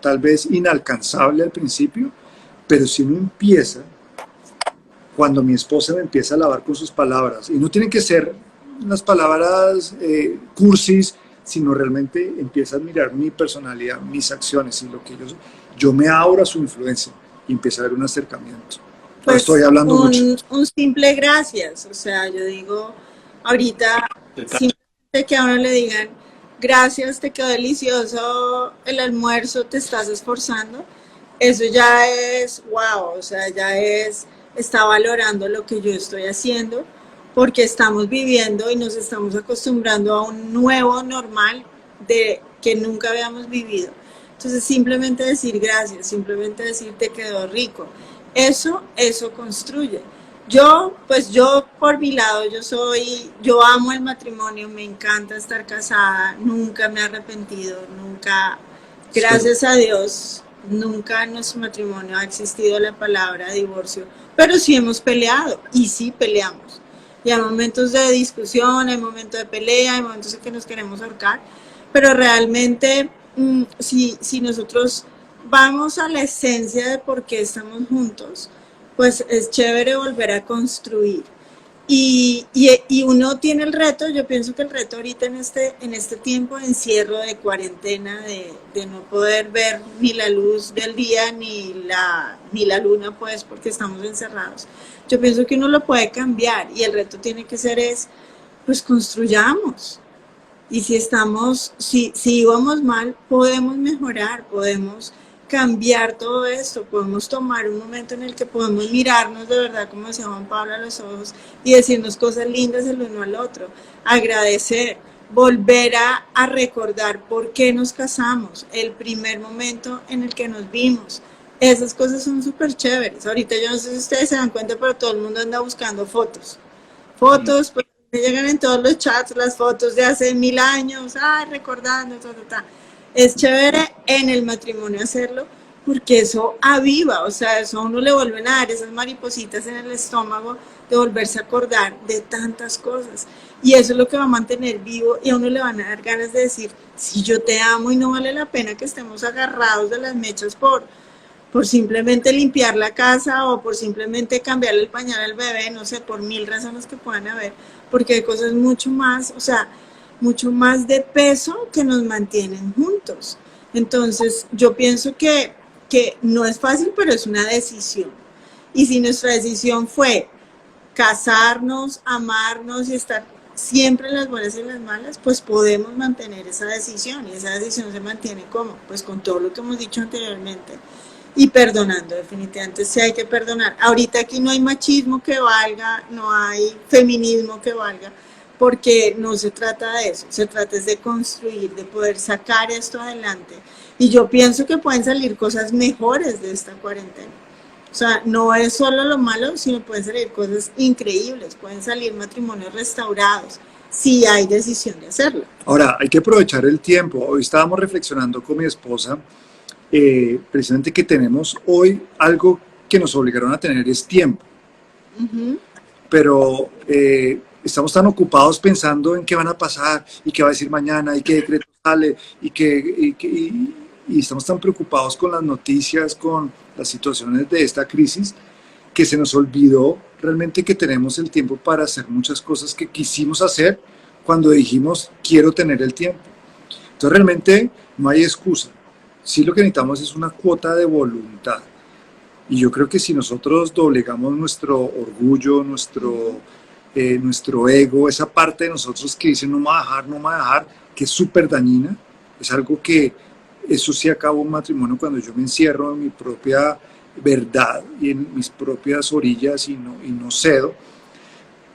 tal vez inalcanzable al principio, pero si uno empieza, cuando mi esposa me empieza a alabar con sus palabras, y no tienen que ser unas palabras cursis, sino realmente empieza a admirar mi personalidad, mis acciones y lo que yo me abro a su influencia y empieza a haber un acercamiento. Pues estoy hablando mucho. Un simple gracias, o sea, yo digo, ahorita, simplemente que a uno le digan, gracias, te quedó delicioso el almuerzo, te estás esforzando, eso ya es, wow, o sea, está valorando lo que yo estoy haciendo, porque estamos viviendo y nos estamos acostumbrando a un nuevo normal que nunca habíamos vivido. Entonces, simplemente decir gracias, simplemente decir te quedó rico, eso construye. Yo por mi lado, yo amo el matrimonio, me encanta estar casada, nunca me he arrepentido, nunca, gracias a Dios, nunca en nuestro matrimonio ha existido la palabra divorcio, pero sí hemos peleado y sí peleamos. Y hay momentos de discusión, hay momentos de pelea, hay momentos en que nos queremos ahorcar, pero realmente si nosotros vamos a la esencia de por qué estamos juntos, pues es chévere volver a construir. Y uno tiene el reto, yo pienso que el reto ahorita en este tiempo de encierro, de cuarentena, de no poder ver ni la luz del día ni la luna, pues porque estamos encerrados. Yo pienso que uno lo puede cambiar y el reto tiene que ser pues construyamos. Y si íbamos mal, podemos mejorar, podemos cambiar todo esto, podemos tomar un momento en el que podemos mirarnos de verdad, como decía Juan Pablo, a los ojos y decirnos cosas lindas el uno al otro, agradecer, volver a recordar por qué nos casamos, el primer momento en el que nos vimos. Esas cosas son súper chéveres. Ahorita yo no sé si ustedes se dan cuenta, pero todo el mundo anda buscando fotos, pues llegan en todos los chats las fotos de hace 1000 años, recordando, Es chévere en el matrimonio hacerlo porque eso aviva, o sea, eso a uno le vuelven a dar esas maripositas en el estómago de volverse a acordar de tantas cosas. Y eso es lo que va a mantener vivo y a uno le van a dar ganas de decir, si yo te amo y no vale la pena que estemos agarrados de las mechas por simplemente limpiar la casa o por simplemente cambiarle el pañal al bebé, no sé, por 1000 razones que puedan haber, porque hay cosas mucho más, o sea, mucho más de peso que nos mantienen juntos. Entonces, yo pienso que no es fácil, pero es una decisión. Y si nuestra decisión fue casarnos, amarnos y estar siempre en las buenas y en las malas, pues podemos mantener esa decisión. Y esa decisión se mantiene ¿cómo? Pues con todo lo que hemos dicho anteriormente. Y perdonando, definitivamente sí hay que perdonar. Ahorita aquí no hay machismo que valga, no hay feminismo que valga, porque no se trata de eso, se trata de construir, de poder sacar esto adelante. Y yo pienso que pueden salir cosas mejores de esta cuarentena. O sea, no es solo lo malo, sino pueden salir cosas increíbles, pueden salir matrimonios restaurados, si hay decisión de hacerlo. Ahora, hay que aprovechar el tiempo. Hoy estábamos reflexionando con mi esposa, precisamente que tenemos hoy algo que nos obligaron a tener es tiempo. Pero estamos tan ocupados pensando en qué van a pasar y qué va a decir mañana y qué decreto sale y y estamos tan preocupados con las noticias, con las situaciones de esta crisis, que se nos olvidó realmente que tenemos el tiempo para hacer muchas cosas que quisimos hacer cuando dijimos quiero tener el tiempo. Entonces realmente no hay excusa. Sí, lo que necesitamos es una cuota de voluntad. Y yo creo que si nosotros doblegamos nuestro orgullo, nuestro ego, esa parte de nosotros que dice no me va a dejar, no me va a dejar, que es súper dañina, es algo que eso sí acaba un matrimonio cuando yo me encierro en mi propia verdad y en mis propias orillas y no cedo.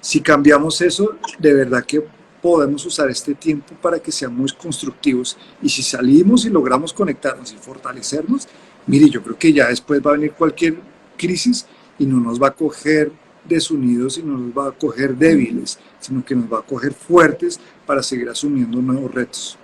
Si cambiamos eso, de verdad que podemos usar este tiempo para que seamos constructivos, y si salimos y logramos conectarnos y fortalecernos, mire, yo creo que ya después va a venir cualquier crisis y no nos va a coger desunidos y no nos va a coger débiles, sino que nos va a coger fuertes para seguir asumiendo nuevos retos.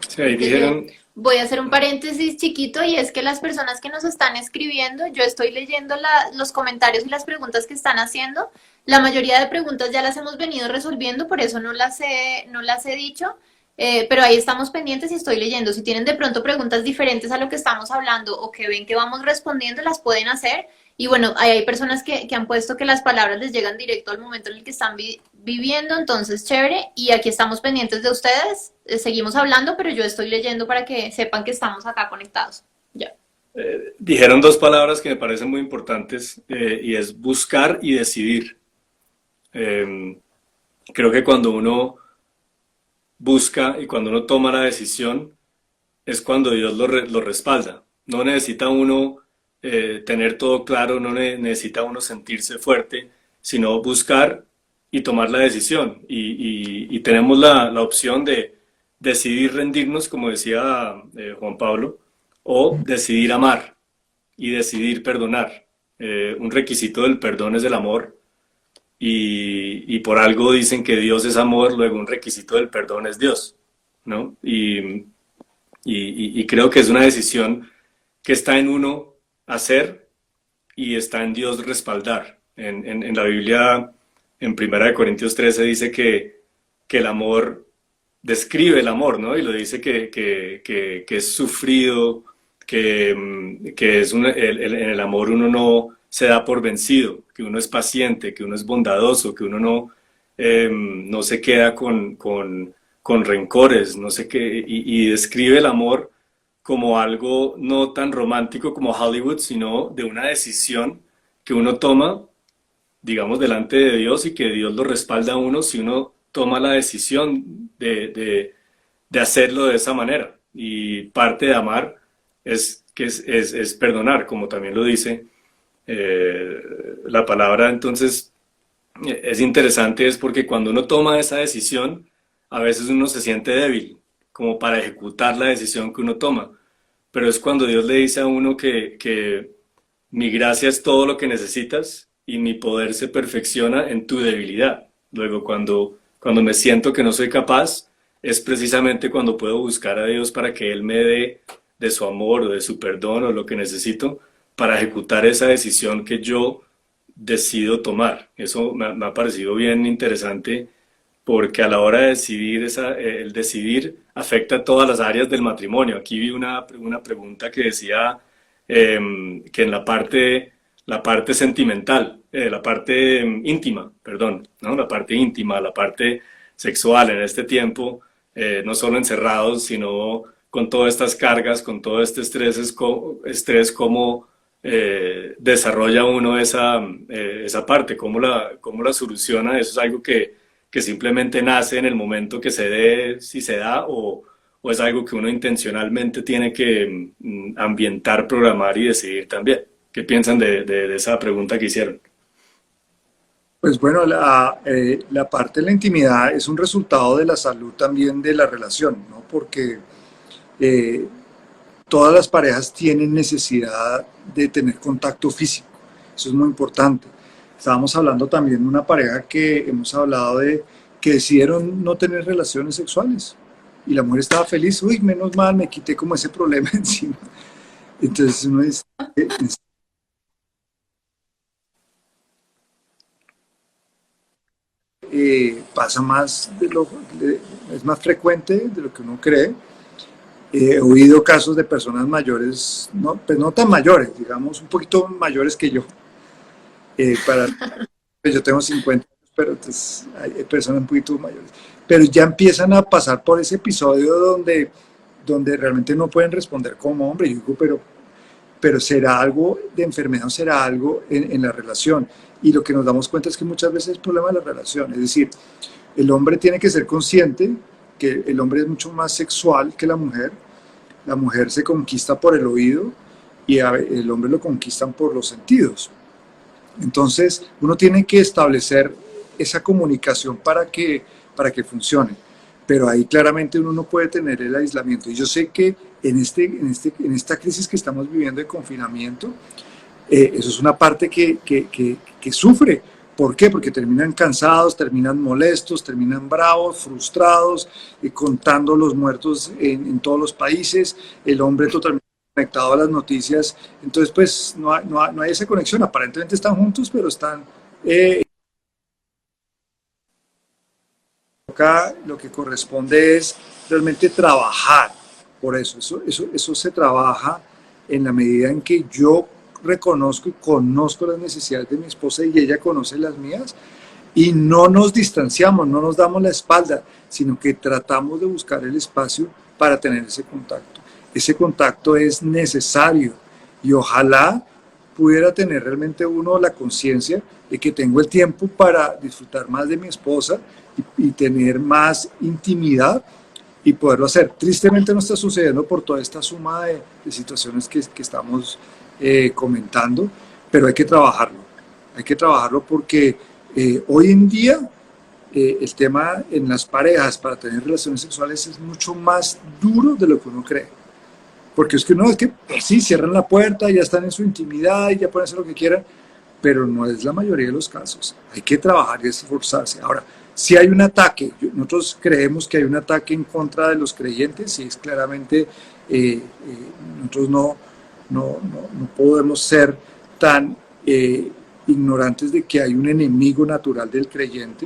Sí, ahí dijeron, Voy a hacer un paréntesis chiquito y es que las personas que nos están escribiendo, yo estoy leyendo los comentarios y las preguntas que están haciendo. La mayoría de preguntas ya las hemos venido resolviendo, por eso no las he dicho, pero ahí estamos pendientes y estoy leyendo. Si tienen de pronto preguntas diferentes a lo que estamos hablando o que ven que vamos respondiendo, las pueden hacer. Y bueno, ahí hay personas que han puesto que las palabras les llegan directo al momento en el que están viviendo, entonces chévere. Y aquí estamos pendientes de ustedes, seguimos hablando, pero yo estoy leyendo para que sepan que estamos acá conectados. Ya. dijeron dos palabras que me parecen muy importantes y es buscar y decidir. Creo que cuando uno busca y cuando uno toma la decisión es cuando Dios lo respalda. No necesita uno tener todo claro, no necesita uno sentirse fuerte, sino buscar y tomar la decisión. Y tenemos la opción de decidir rendirnos, como decía Juan Pablo, o decidir amar y decidir perdonar. Un requisito del perdón es el amor. Y por algo dicen que Dios es amor, luego un requisito del perdón es Dios, ¿no? Y creo que es una decisión que está en uno hacer y está en Dios respaldar. En la Biblia, en 1 Corintios 13, dice que el amor describe el amor, ¿no? Y lo dice que es sufrido, que es en el amor uno no se da por vencido, que uno es paciente, que uno es bondadoso, que uno no se queda con rencores, no sé qué, y describe el amor como algo no tan romántico como Hollywood, sino de una decisión que uno toma, digamos, delante de Dios y que Dios lo respalda a uno si uno toma la decisión de hacerlo de esa manera. Y parte de amar es perdonar, como también lo dice la palabra. Entonces, es interesante, es porque cuando uno toma esa decisión, a veces uno se siente débil, como para ejecutar la decisión que uno toma. Pero es cuando Dios le dice a uno que mi gracia es todo lo que necesitas y mi poder se perfecciona en tu debilidad. Luego, cuando me siento que no soy capaz, es precisamente cuando puedo buscar a Dios para que Él me dé de su amor o de su perdón o lo que necesito para ejecutar esa decisión que yo decido tomar. Eso me ha parecido bien interesante porque a la hora de decidir, el decidir afecta a todas las áreas del matrimonio. Aquí vi una pregunta que decía que en la parte sentimental, la parte íntima, perdón, ¿no? La parte íntima, la parte sexual en este tiempo, no solo encerrados, sino con todas estas cargas, con todo este estrés, cómo desarrolla uno esa parte, cómo la soluciona. Eso es algo que simplemente nace en el momento que se dé, si se da, o es algo que uno intencionalmente tiene que ambientar, programar y decidir también. ¿Qué piensan de esa pregunta que hicieron? Pues bueno, la parte de la intimidad es un resultado de la salud también de la relación, ¿no? Porque eh, todas las parejas tienen necesidad de tener contacto físico. Eso es muy importante. Estábamos hablando también de una pareja que hemos hablado de que decidieron no tener relaciones sexuales y la mujer estaba feliz. Uy, menos mal, me quité como ese problema encima. Entonces uno dice, pasa más es más frecuente de lo que uno cree, He oído casos de personas mayores, no, pues no tan mayores, digamos, un poquito mayores que yo. Para, pues yo tengo 50 años, pero pues, hay personas un poquito mayores. Pero ya empiezan a pasar por ese episodio donde realmente no pueden responder como hombre. Yo digo, pero será algo de enfermedad o será algo en la relación. Y lo que nos damos cuenta es que muchas veces es el problema de la relación. Es decir, el hombre tiene que ser consciente que el hombre es mucho más sexual que la mujer. La mujer se conquista por el oído y el hombre lo conquistan por los sentidos. Entonces, uno tiene que establecer esa comunicación para que funcione. Pero ahí claramente uno no puede tener el aislamiento. Y yo sé que en esta crisis que estamos viviendo de confinamiento, eso es una parte que sufre. ¿Por qué? Porque terminan cansados, terminan molestos, terminan bravos, frustrados, contando los muertos en todos los países, el hombre totalmente conectado a las noticias. Entonces, pues, no hay esa conexión. Aparentemente están juntos, pero están... acá lo que corresponde es realmente trabajar por eso. Eso se trabaja en la medida en que yo reconozco y conozco las necesidades de mi esposa y ella conoce las mías, y no nos distanciamos, no nos damos la espalda, sino que tratamos de buscar el espacio para tener ese contacto. Ese contacto es necesario y ojalá pudiera tener realmente uno la conciencia de que tengo el tiempo para disfrutar más de mi esposa y tener más intimidad y poderlo hacer. Tristemente no está sucediendo por toda esta suma de situaciones que estamos comentando, pero hay que trabajarlo porque hoy en día el tema en las parejas para tener relaciones sexuales es mucho más duro de lo que uno cree, porque es que pues sí, cierran la puerta, ya están en su intimidad y ya pueden hacer lo que quieran, pero no es la mayoría de los casos. Hay que trabajar y esforzarse. Ahora, si hay un ataque, nosotros creemos que hay un ataque en contra de los creyentes, y es claramente, nosotros no podemos ser tan ignorantes de que hay un enemigo natural del creyente,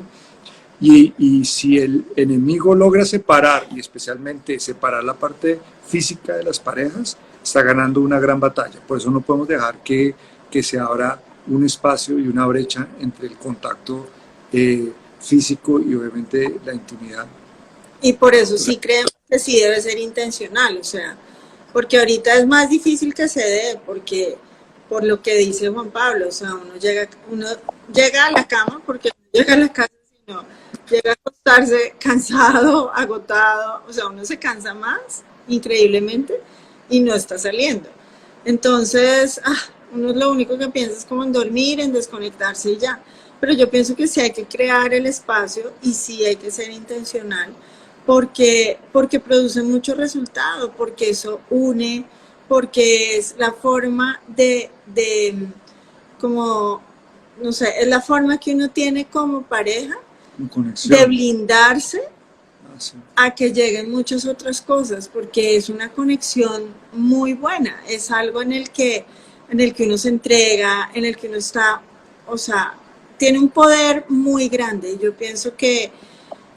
y si el enemigo logra separar, y especialmente separar la parte física de las parejas, está ganando una gran batalla. Por eso no podemos dejar que se abra un espacio y una brecha entre el contacto físico y obviamente la intimidad. Y por eso sí creemos que sí debe ser intencional, o sea, porque ahorita es más difícil que se dé, porque por lo que dice Juan Pablo, o sea, uno llega a la cama, porque no llega a la casa, sino llega a acostarse cansado, agotado, o sea, uno se cansa más, increíblemente, y no está saliendo. Entonces, uno lo único que piensa es como en dormir, en desconectarse y ya. Pero yo pienso que sí hay que crear el espacio y sí hay que ser intencional, porque produce mucho resultado, porque eso une, porque es la forma de como, no sé, es la forma que uno tiene como pareja de blindarse a que lleguen muchas otras cosas, porque es una conexión muy buena, es algo en el que uno se entrega, en el que uno está, o sea, tiene un poder muy grande. Yo pienso que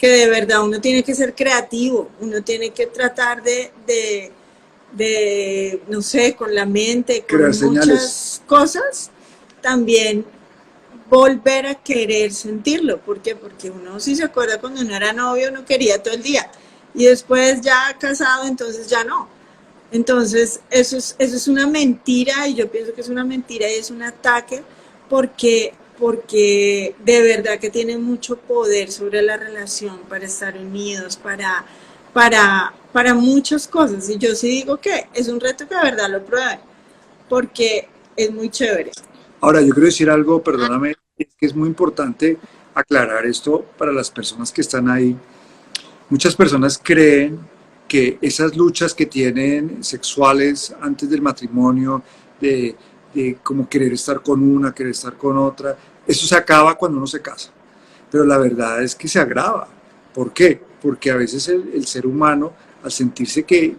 de verdad uno tiene que ser creativo, uno tiene que tratar de no sé, con la mente, con muchas cosas, también volver a querer sentirlo. ¿Por qué? Porque uno, si se acuerda, cuando uno era novio, uno quería todo el día, y después ya casado, entonces ya no. Entonces eso es una mentira, y yo pienso que es una mentira y es un ataque, porque de verdad que tiene mucho poder sobre la relación, para estar unidos, para muchas cosas. Y yo sí digo que es un reto que de verdad lo prueben, porque es muy chévere. Ahora, yo quiero decir algo, perdóname, es que es muy importante aclarar esto para las personas que están ahí. Muchas personas creen que esas luchas que tienen sexuales antes del matrimonio, de como querer estar con una, querer estar con otra, eso se acaba cuando uno se casa. Pero la verdad es que se agrava. ¿Por qué? Porque a veces el ser humano, al sentirse que,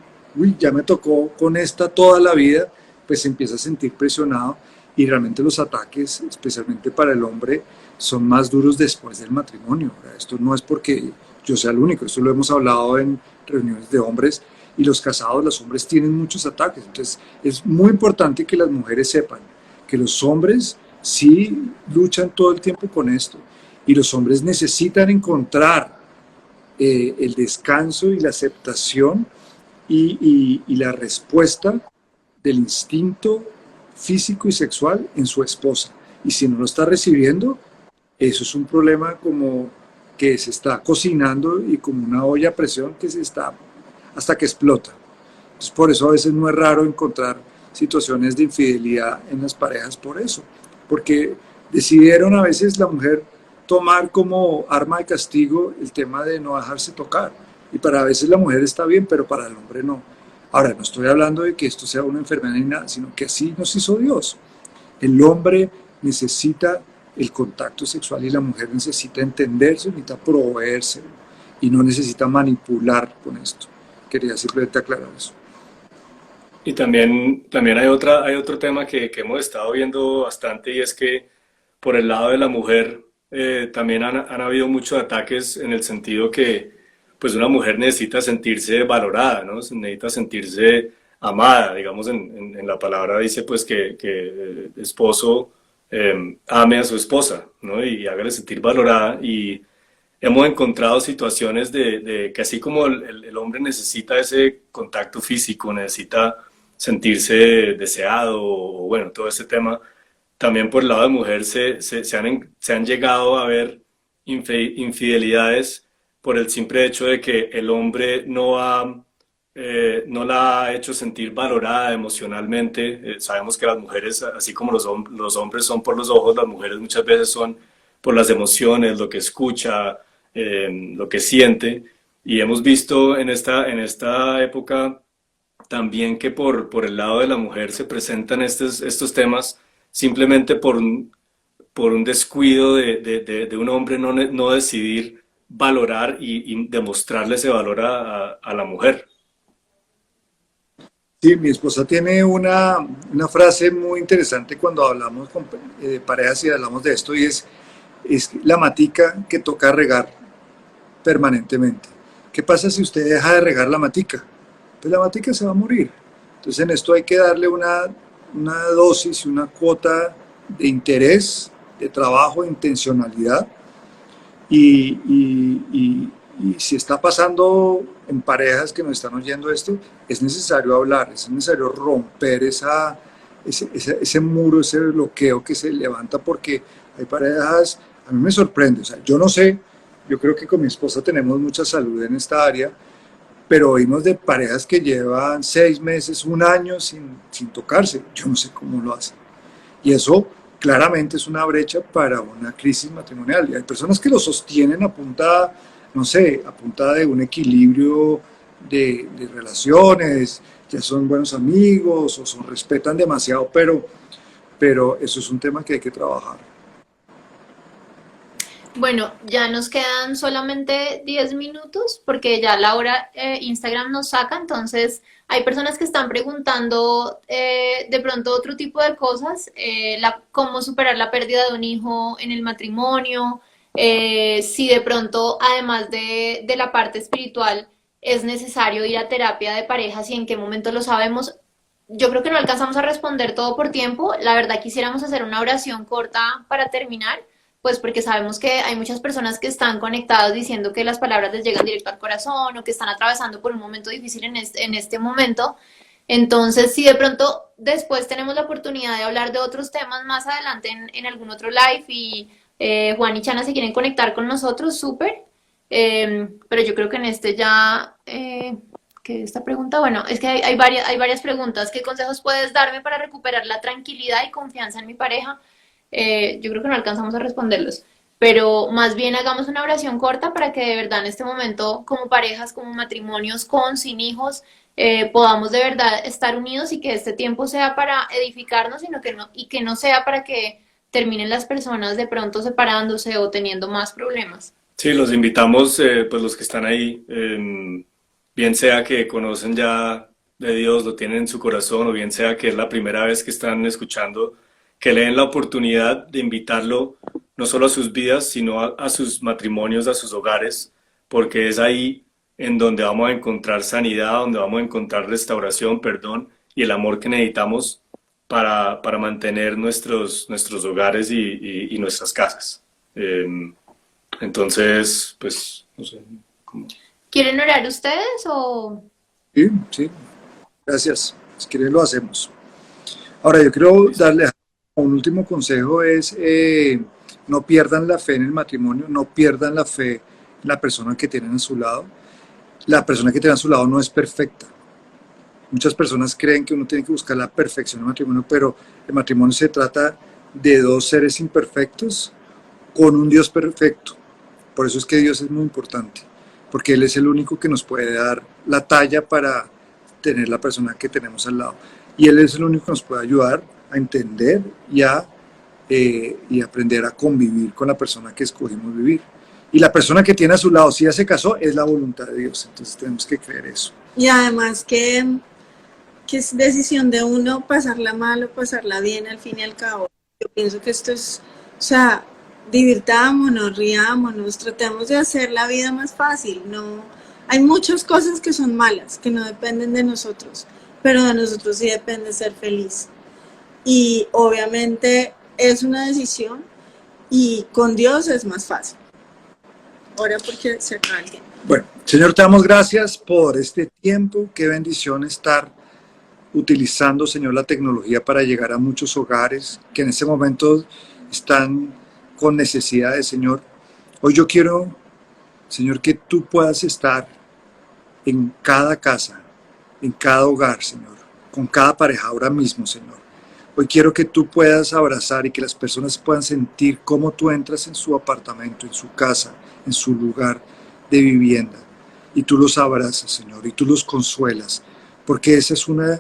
ya me tocó con esta toda la vida, pues se empieza a sentir presionado, y realmente los ataques, especialmente para el hombre, son más duros después del matrimonio. Esto no es porque yo sea el único, esto lo hemos hablado en reuniones de hombres, y los casados, los hombres tienen muchos ataques. Entonces es muy importante que las mujeres sepan que los hombres sí luchan todo el tiempo con esto y los hombres necesitan encontrar el descanso y la aceptación y la respuesta del instinto físico y sexual en su esposa. Y si no lo está recibiendo, eso es un problema como que se está cocinando y como una olla a presión que se está hasta que explota. Entonces, por eso a veces no es raro encontrar situaciones de infidelidad en las parejas por eso, porque decidieron a veces la mujer tomar como arma de castigo el tema de no dejarse tocar. Y para a veces la mujer está bien, pero para el hombre no. Ahora, no estoy hablando de que esto sea una enfermedad ni nada, sino que así nos hizo Dios. El hombre necesita el contacto sexual y la mujer necesita entenderse, necesita proveerse y no necesita manipular con esto. Quería simplemente aclarar eso. Y también hay otro tema que hemos estado viendo bastante y es que por el lado de la mujer también han habido muchos ataques en el sentido que pues una mujer necesita sentirse valorada, ¿no? Necesita sentirse amada, digamos en la palabra dice pues que el esposo ame a su esposa, ¿no? Y hágale sentir valorada y hemos encontrado situaciones de que así como el hombre necesita ese contacto físico, necesita sentirse deseado, o bueno, todo ese tema, también por el lado de mujer se han llegado a ver infidelidades por el simple hecho de que el hombre no la ha hecho sentir valorada emocionalmente. Sabemos que las mujeres, así como los hombres son por los ojos, las mujeres muchas veces son por las emociones, lo que escucha, lo que siente. Y hemos visto en esta época también que por el lado de la mujer se presentan estos temas simplemente por un descuido de un hombre no decidir valorar y demostrarle ese valor a la mujer. Sí, mi esposa tiene una frase muy interesante cuando hablamos con parejas y hablamos de esto y es la matica que toca regar permanentemente. ¿Qué pasa si usted deja de regar la matica? Pues la matica se va a morir. Entonces en esto hay que darle una dosis y una cuota de interés, de trabajo, de intencionalidad y si está pasando en parejas que nos están oyendo esto, es necesario hablar, es necesario romper ese muro, ese bloqueo que se levanta porque hay parejas, a mí me sorprende, o sea, yo no sé, yo creo que con mi esposa tenemos mucha salud en esta área, pero oímos de parejas que llevan 6 meses, 1 año sin tocarse, yo no sé cómo lo hacen. Y eso claramente es una brecha para una crisis matrimonial. Y hay personas que lo sostienen a punta, no sé, a punta de un equilibrio de relaciones, ya son buenos amigos o respetan demasiado, pero eso es un tema que hay que trabajar. Bueno, ya nos quedan solamente 10 minutos porque ya la hora Instagram nos saca, entonces hay personas que están preguntando de pronto otro tipo de cosas, cómo superar la pérdida de un hijo en el matrimonio, si de pronto además de la parte espiritual es necesario ir a terapia de parejas y en qué momento lo sabemos. Yo creo que no alcanzamos a responder todo por tiempo, la verdad quisiéramos hacer una oración corta para terminar pues porque sabemos que hay muchas personas que están conectadas diciendo que las palabras les llegan directo al corazón o que están atravesando por un momento difícil en este momento. Entonces, si de pronto después tenemos la oportunidad de hablar de otros temas más adelante en algún otro live y Juan y Chana se quieren conectar con nosotros, súper. Pero yo creo que en este ya... que esta pregunta, bueno, es que hay varias preguntas. ¿Qué consejos puedes darme para recuperar la tranquilidad y confianza en mi pareja? Yo creo que no alcanzamos a responderlos, pero más bien hagamos una oración corta para que de verdad en este momento, como parejas, como matrimonios, con, sin hijos, podamos de verdad estar unidos y que este tiempo sea para edificarnos, y que no sea para que terminen las personas de pronto separándose o teniendo más problemas. Sí, los invitamos, pues los que están ahí, bien sea que conocen ya de Dios, lo tienen en su corazón, o bien sea que es la primera vez que están escuchando, que le den la oportunidad de invitarlo no solo a sus vidas, sino a sus matrimonios, a sus hogares, porque es ahí en donde vamos a encontrar sanidad, donde vamos a encontrar restauración, perdón y el amor que necesitamos para mantener nuestros hogares y nuestras casas. Entonces, pues, no sé. ¿Cómo? ¿Quieren orar ustedes o...? Sí, sí, gracias. Si quieren lo hacemos. Ahora, yo quiero darle un último consejo, es no pierdan la fe en el matrimonio, no pierdan la fe en la persona que tienen a su lado. La persona que tienen a su lado no es perfecta. Muchas personas creen que uno tiene que buscar la perfección en el matrimonio, pero el matrimonio se trata de dos seres imperfectos con un Dios perfecto. Por eso es que Dios es muy importante, porque Él es el único que nos puede dar la talla para tener la persona que tenemos al lado. Y Él es el único que nos puede ayudar a entender y aprender a convivir con la persona que escogimos vivir. Y la persona que tiene a su lado, si ya se casó, es la voluntad de Dios. Entonces tenemos que creer eso. Y además que es decisión de uno pasarla mal o pasarla bien al fin y al cabo. Yo pienso que esto es, o sea, divirtámonos, riámonos, tratemos de hacer la vida más fácil. No, hay muchas cosas que son malas, que no dependen de nosotros, pero de nosotros sí depende ser feliz. Y obviamente es una decisión y con Dios es más fácil. Ahora porque se acaba el tiempo. Bueno, Señor, te damos gracias por este tiempo. Qué bendición estar utilizando, Señor, la tecnología para llegar a muchos hogares que en este momento están con necesidades, Señor. Hoy yo quiero, Señor, que tú puedas estar en cada casa, en cada hogar, Señor, con cada pareja ahora mismo, Señor. Hoy quiero que tú puedas abrazar y que las personas puedan sentir cómo tú entras en su apartamento, en su casa, en su lugar de vivienda. Y tú los abrazas, Señor, y tú los consuelas, porque esa es una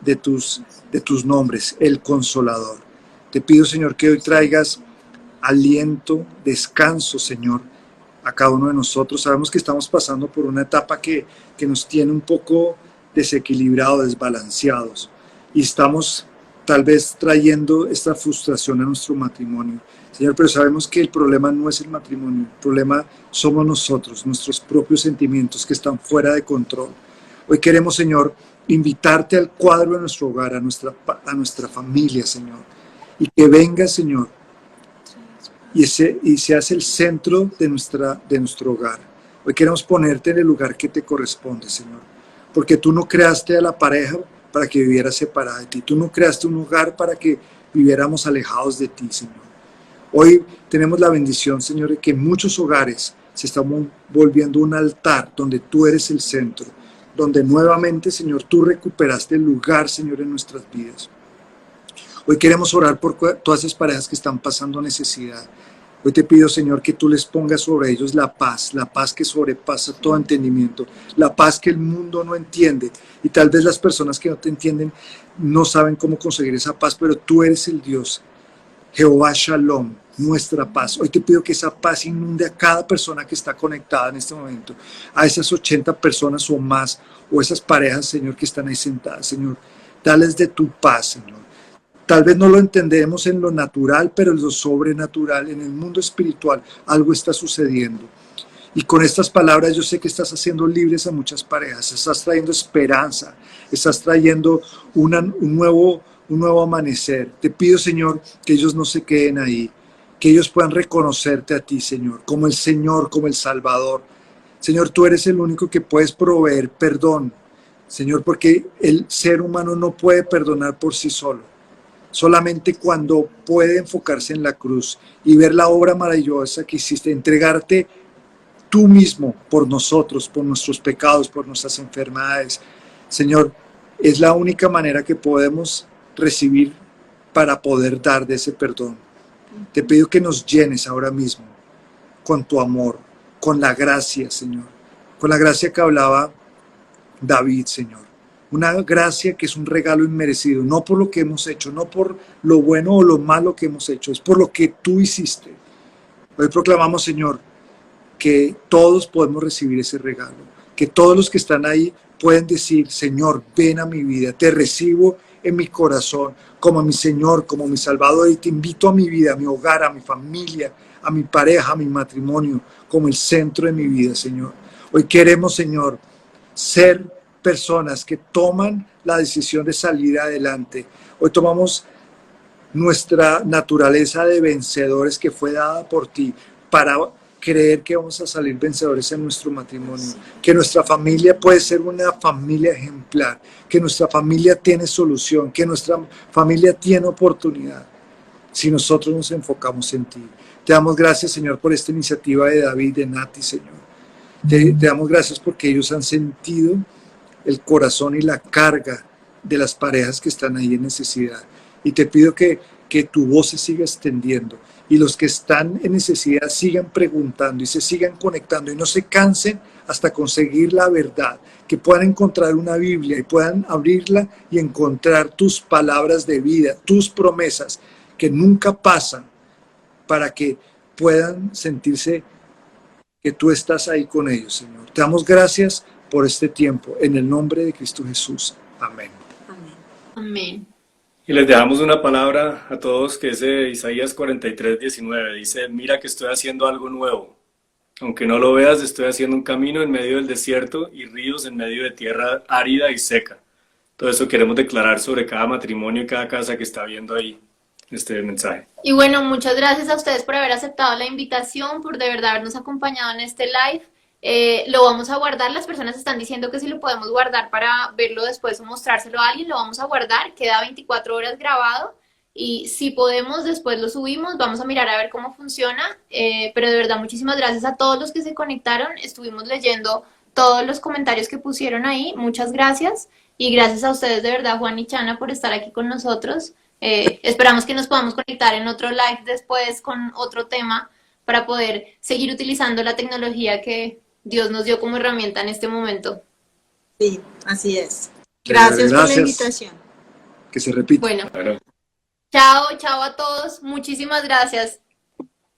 de tus nombres, el Consolador. Te pido, Señor, que hoy traigas aliento, descanso, Señor, a cada uno de nosotros. Sabemos que estamos pasando por una etapa que nos tiene un poco desequilibrados, desbalanceados, y estamos tal vez trayendo esta frustración a nuestro matrimonio. Señor, pero sabemos que el problema no es el matrimonio, el problema somos nosotros, nuestros propios sentimientos que están fuera de control. Hoy queremos, Señor, invitarte al cuadro de nuestro hogar, a nuestra familia, Señor, y que venga, Señor, y seas el centro de nuestro hogar. Hoy queremos ponerte en el lugar que te corresponde, Señor, porque tú no creaste a la pareja para que viviera separada de ti, tú no creaste un hogar para que viviéramos alejados de ti, Señor. Hoy tenemos la bendición, Señor, de que muchos hogares se están volviendo un altar donde tú eres el centro, donde nuevamente, Señor, tú recuperaste el lugar, Señor, en nuestras vidas. Hoy queremos orar por todas esas parejas que están pasando necesidad. Hoy te pido, Señor, que tú les pongas sobre ellos la paz que sobrepasa todo entendimiento, la paz que el mundo no entiende. Y tal vez las personas que no te entienden no saben cómo conseguir esa paz, pero tú eres el Dios, Jehová Shalom, nuestra paz. Hoy te pido que esa paz inunde a cada persona que está conectada en este momento, a esas 80 personas o más, o esas parejas, Señor, que están ahí sentadas, Señor. Dales de tu paz, Señor. Tal vez no lo entendemos en lo natural, pero en lo sobrenatural, en el mundo espiritual, algo está sucediendo. Y con estas palabras yo sé que estás haciendo libres a muchas parejas, estás trayendo esperanza, estás trayendo un nuevo amanecer. Te pido, Señor, que ellos no se queden ahí, que ellos puedan reconocerte a ti, Señor, como el Salvador. Señor, tú eres el único que puedes proveer perdón, Señor, porque el ser humano no puede perdonar por sí solo. Solamente cuando puede enfocarse en la cruz y ver la obra maravillosa que hiciste, entregarte tú mismo por nosotros, por nuestros pecados, por nuestras enfermedades. Señor, es la única manera que podemos recibir para poder dar de ese perdón. Te pido que nos llenes ahora mismo con tu amor, con la gracia, Señor, con la gracia que hablaba David, Señor. Una gracia que es un regalo inmerecido, no por lo que hemos hecho, no por lo bueno o lo malo que hemos hecho, es por lo que tú hiciste. Hoy proclamamos, Señor, que todos podemos recibir ese regalo, que todos los que están ahí pueden decir, Señor, ven a mi vida, te recibo en mi corazón, como mi Señor, como mi Salvador, y te invito a mi vida, a mi hogar, a mi familia, a mi pareja, a mi matrimonio, como el centro de mi vida, Señor. Hoy queremos, Señor, ser personas que toman la decisión de salir adelante. Hoy tomamos nuestra naturaleza de vencedores que fue dada por ti para creer que vamos a salir vencedores en nuestro matrimonio, que nuestra familia puede ser una familia ejemplar, que nuestra familia tiene solución, que nuestra familia tiene oportunidad, si nosotros nos enfocamos en ti. Te damos gracias, Señor, por esta iniciativa de David y de Nati, Señor. Te damos gracias porque ellos han sentido el corazón y la carga de las parejas que están ahí en necesidad. Y te pido que tu voz se siga extendiendo y los que están en necesidad sigan preguntando y se sigan conectando y no se cansen hasta conseguir la verdad, que puedan encontrar una Biblia y puedan abrirla y encontrar tus palabras de vida, tus promesas que nunca pasan, para que puedan sentirse que tú estás ahí con ellos, Señor. Te damos gracias por este tiempo, en el nombre de Cristo Jesús. Amén. Amén. Amén. Y les dejamos una palabra a todos que es de Isaías 43:19. Dice, mira que estoy haciendo algo nuevo. Aunque no lo veas, estoy haciendo un camino en medio del desierto y ríos en medio de tierra árida y seca. Todo eso queremos declarar sobre cada matrimonio y cada casa que está viendo ahí este mensaje. Y bueno, muchas gracias a ustedes por haber aceptado la invitación, por de verdad habernos acompañado en este live. Lo vamos a guardar, las personas están diciendo que si lo podemos guardar para verlo después o mostrárselo a alguien, lo vamos a guardar, queda 24 horas grabado y si podemos después lo subimos, vamos a mirar a ver cómo funciona, pero de verdad muchísimas gracias a todos los que se conectaron, estuvimos leyendo todos los comentarios que pusieron ahí, muchas gracias y gracias a ustedes de verdad Juan y Chana por estar aquí con nosotros. Esperamos que nos podamos conectar en otro live después con otro tema para poder seguir utilizando la tecnología que Dios nos dio como herramienta en este momento. Sí, así es. Gracias por la Gracias. invitación. Que se repita. Bueno, Bueno. chao, chao a todos. Muchísimas gracias.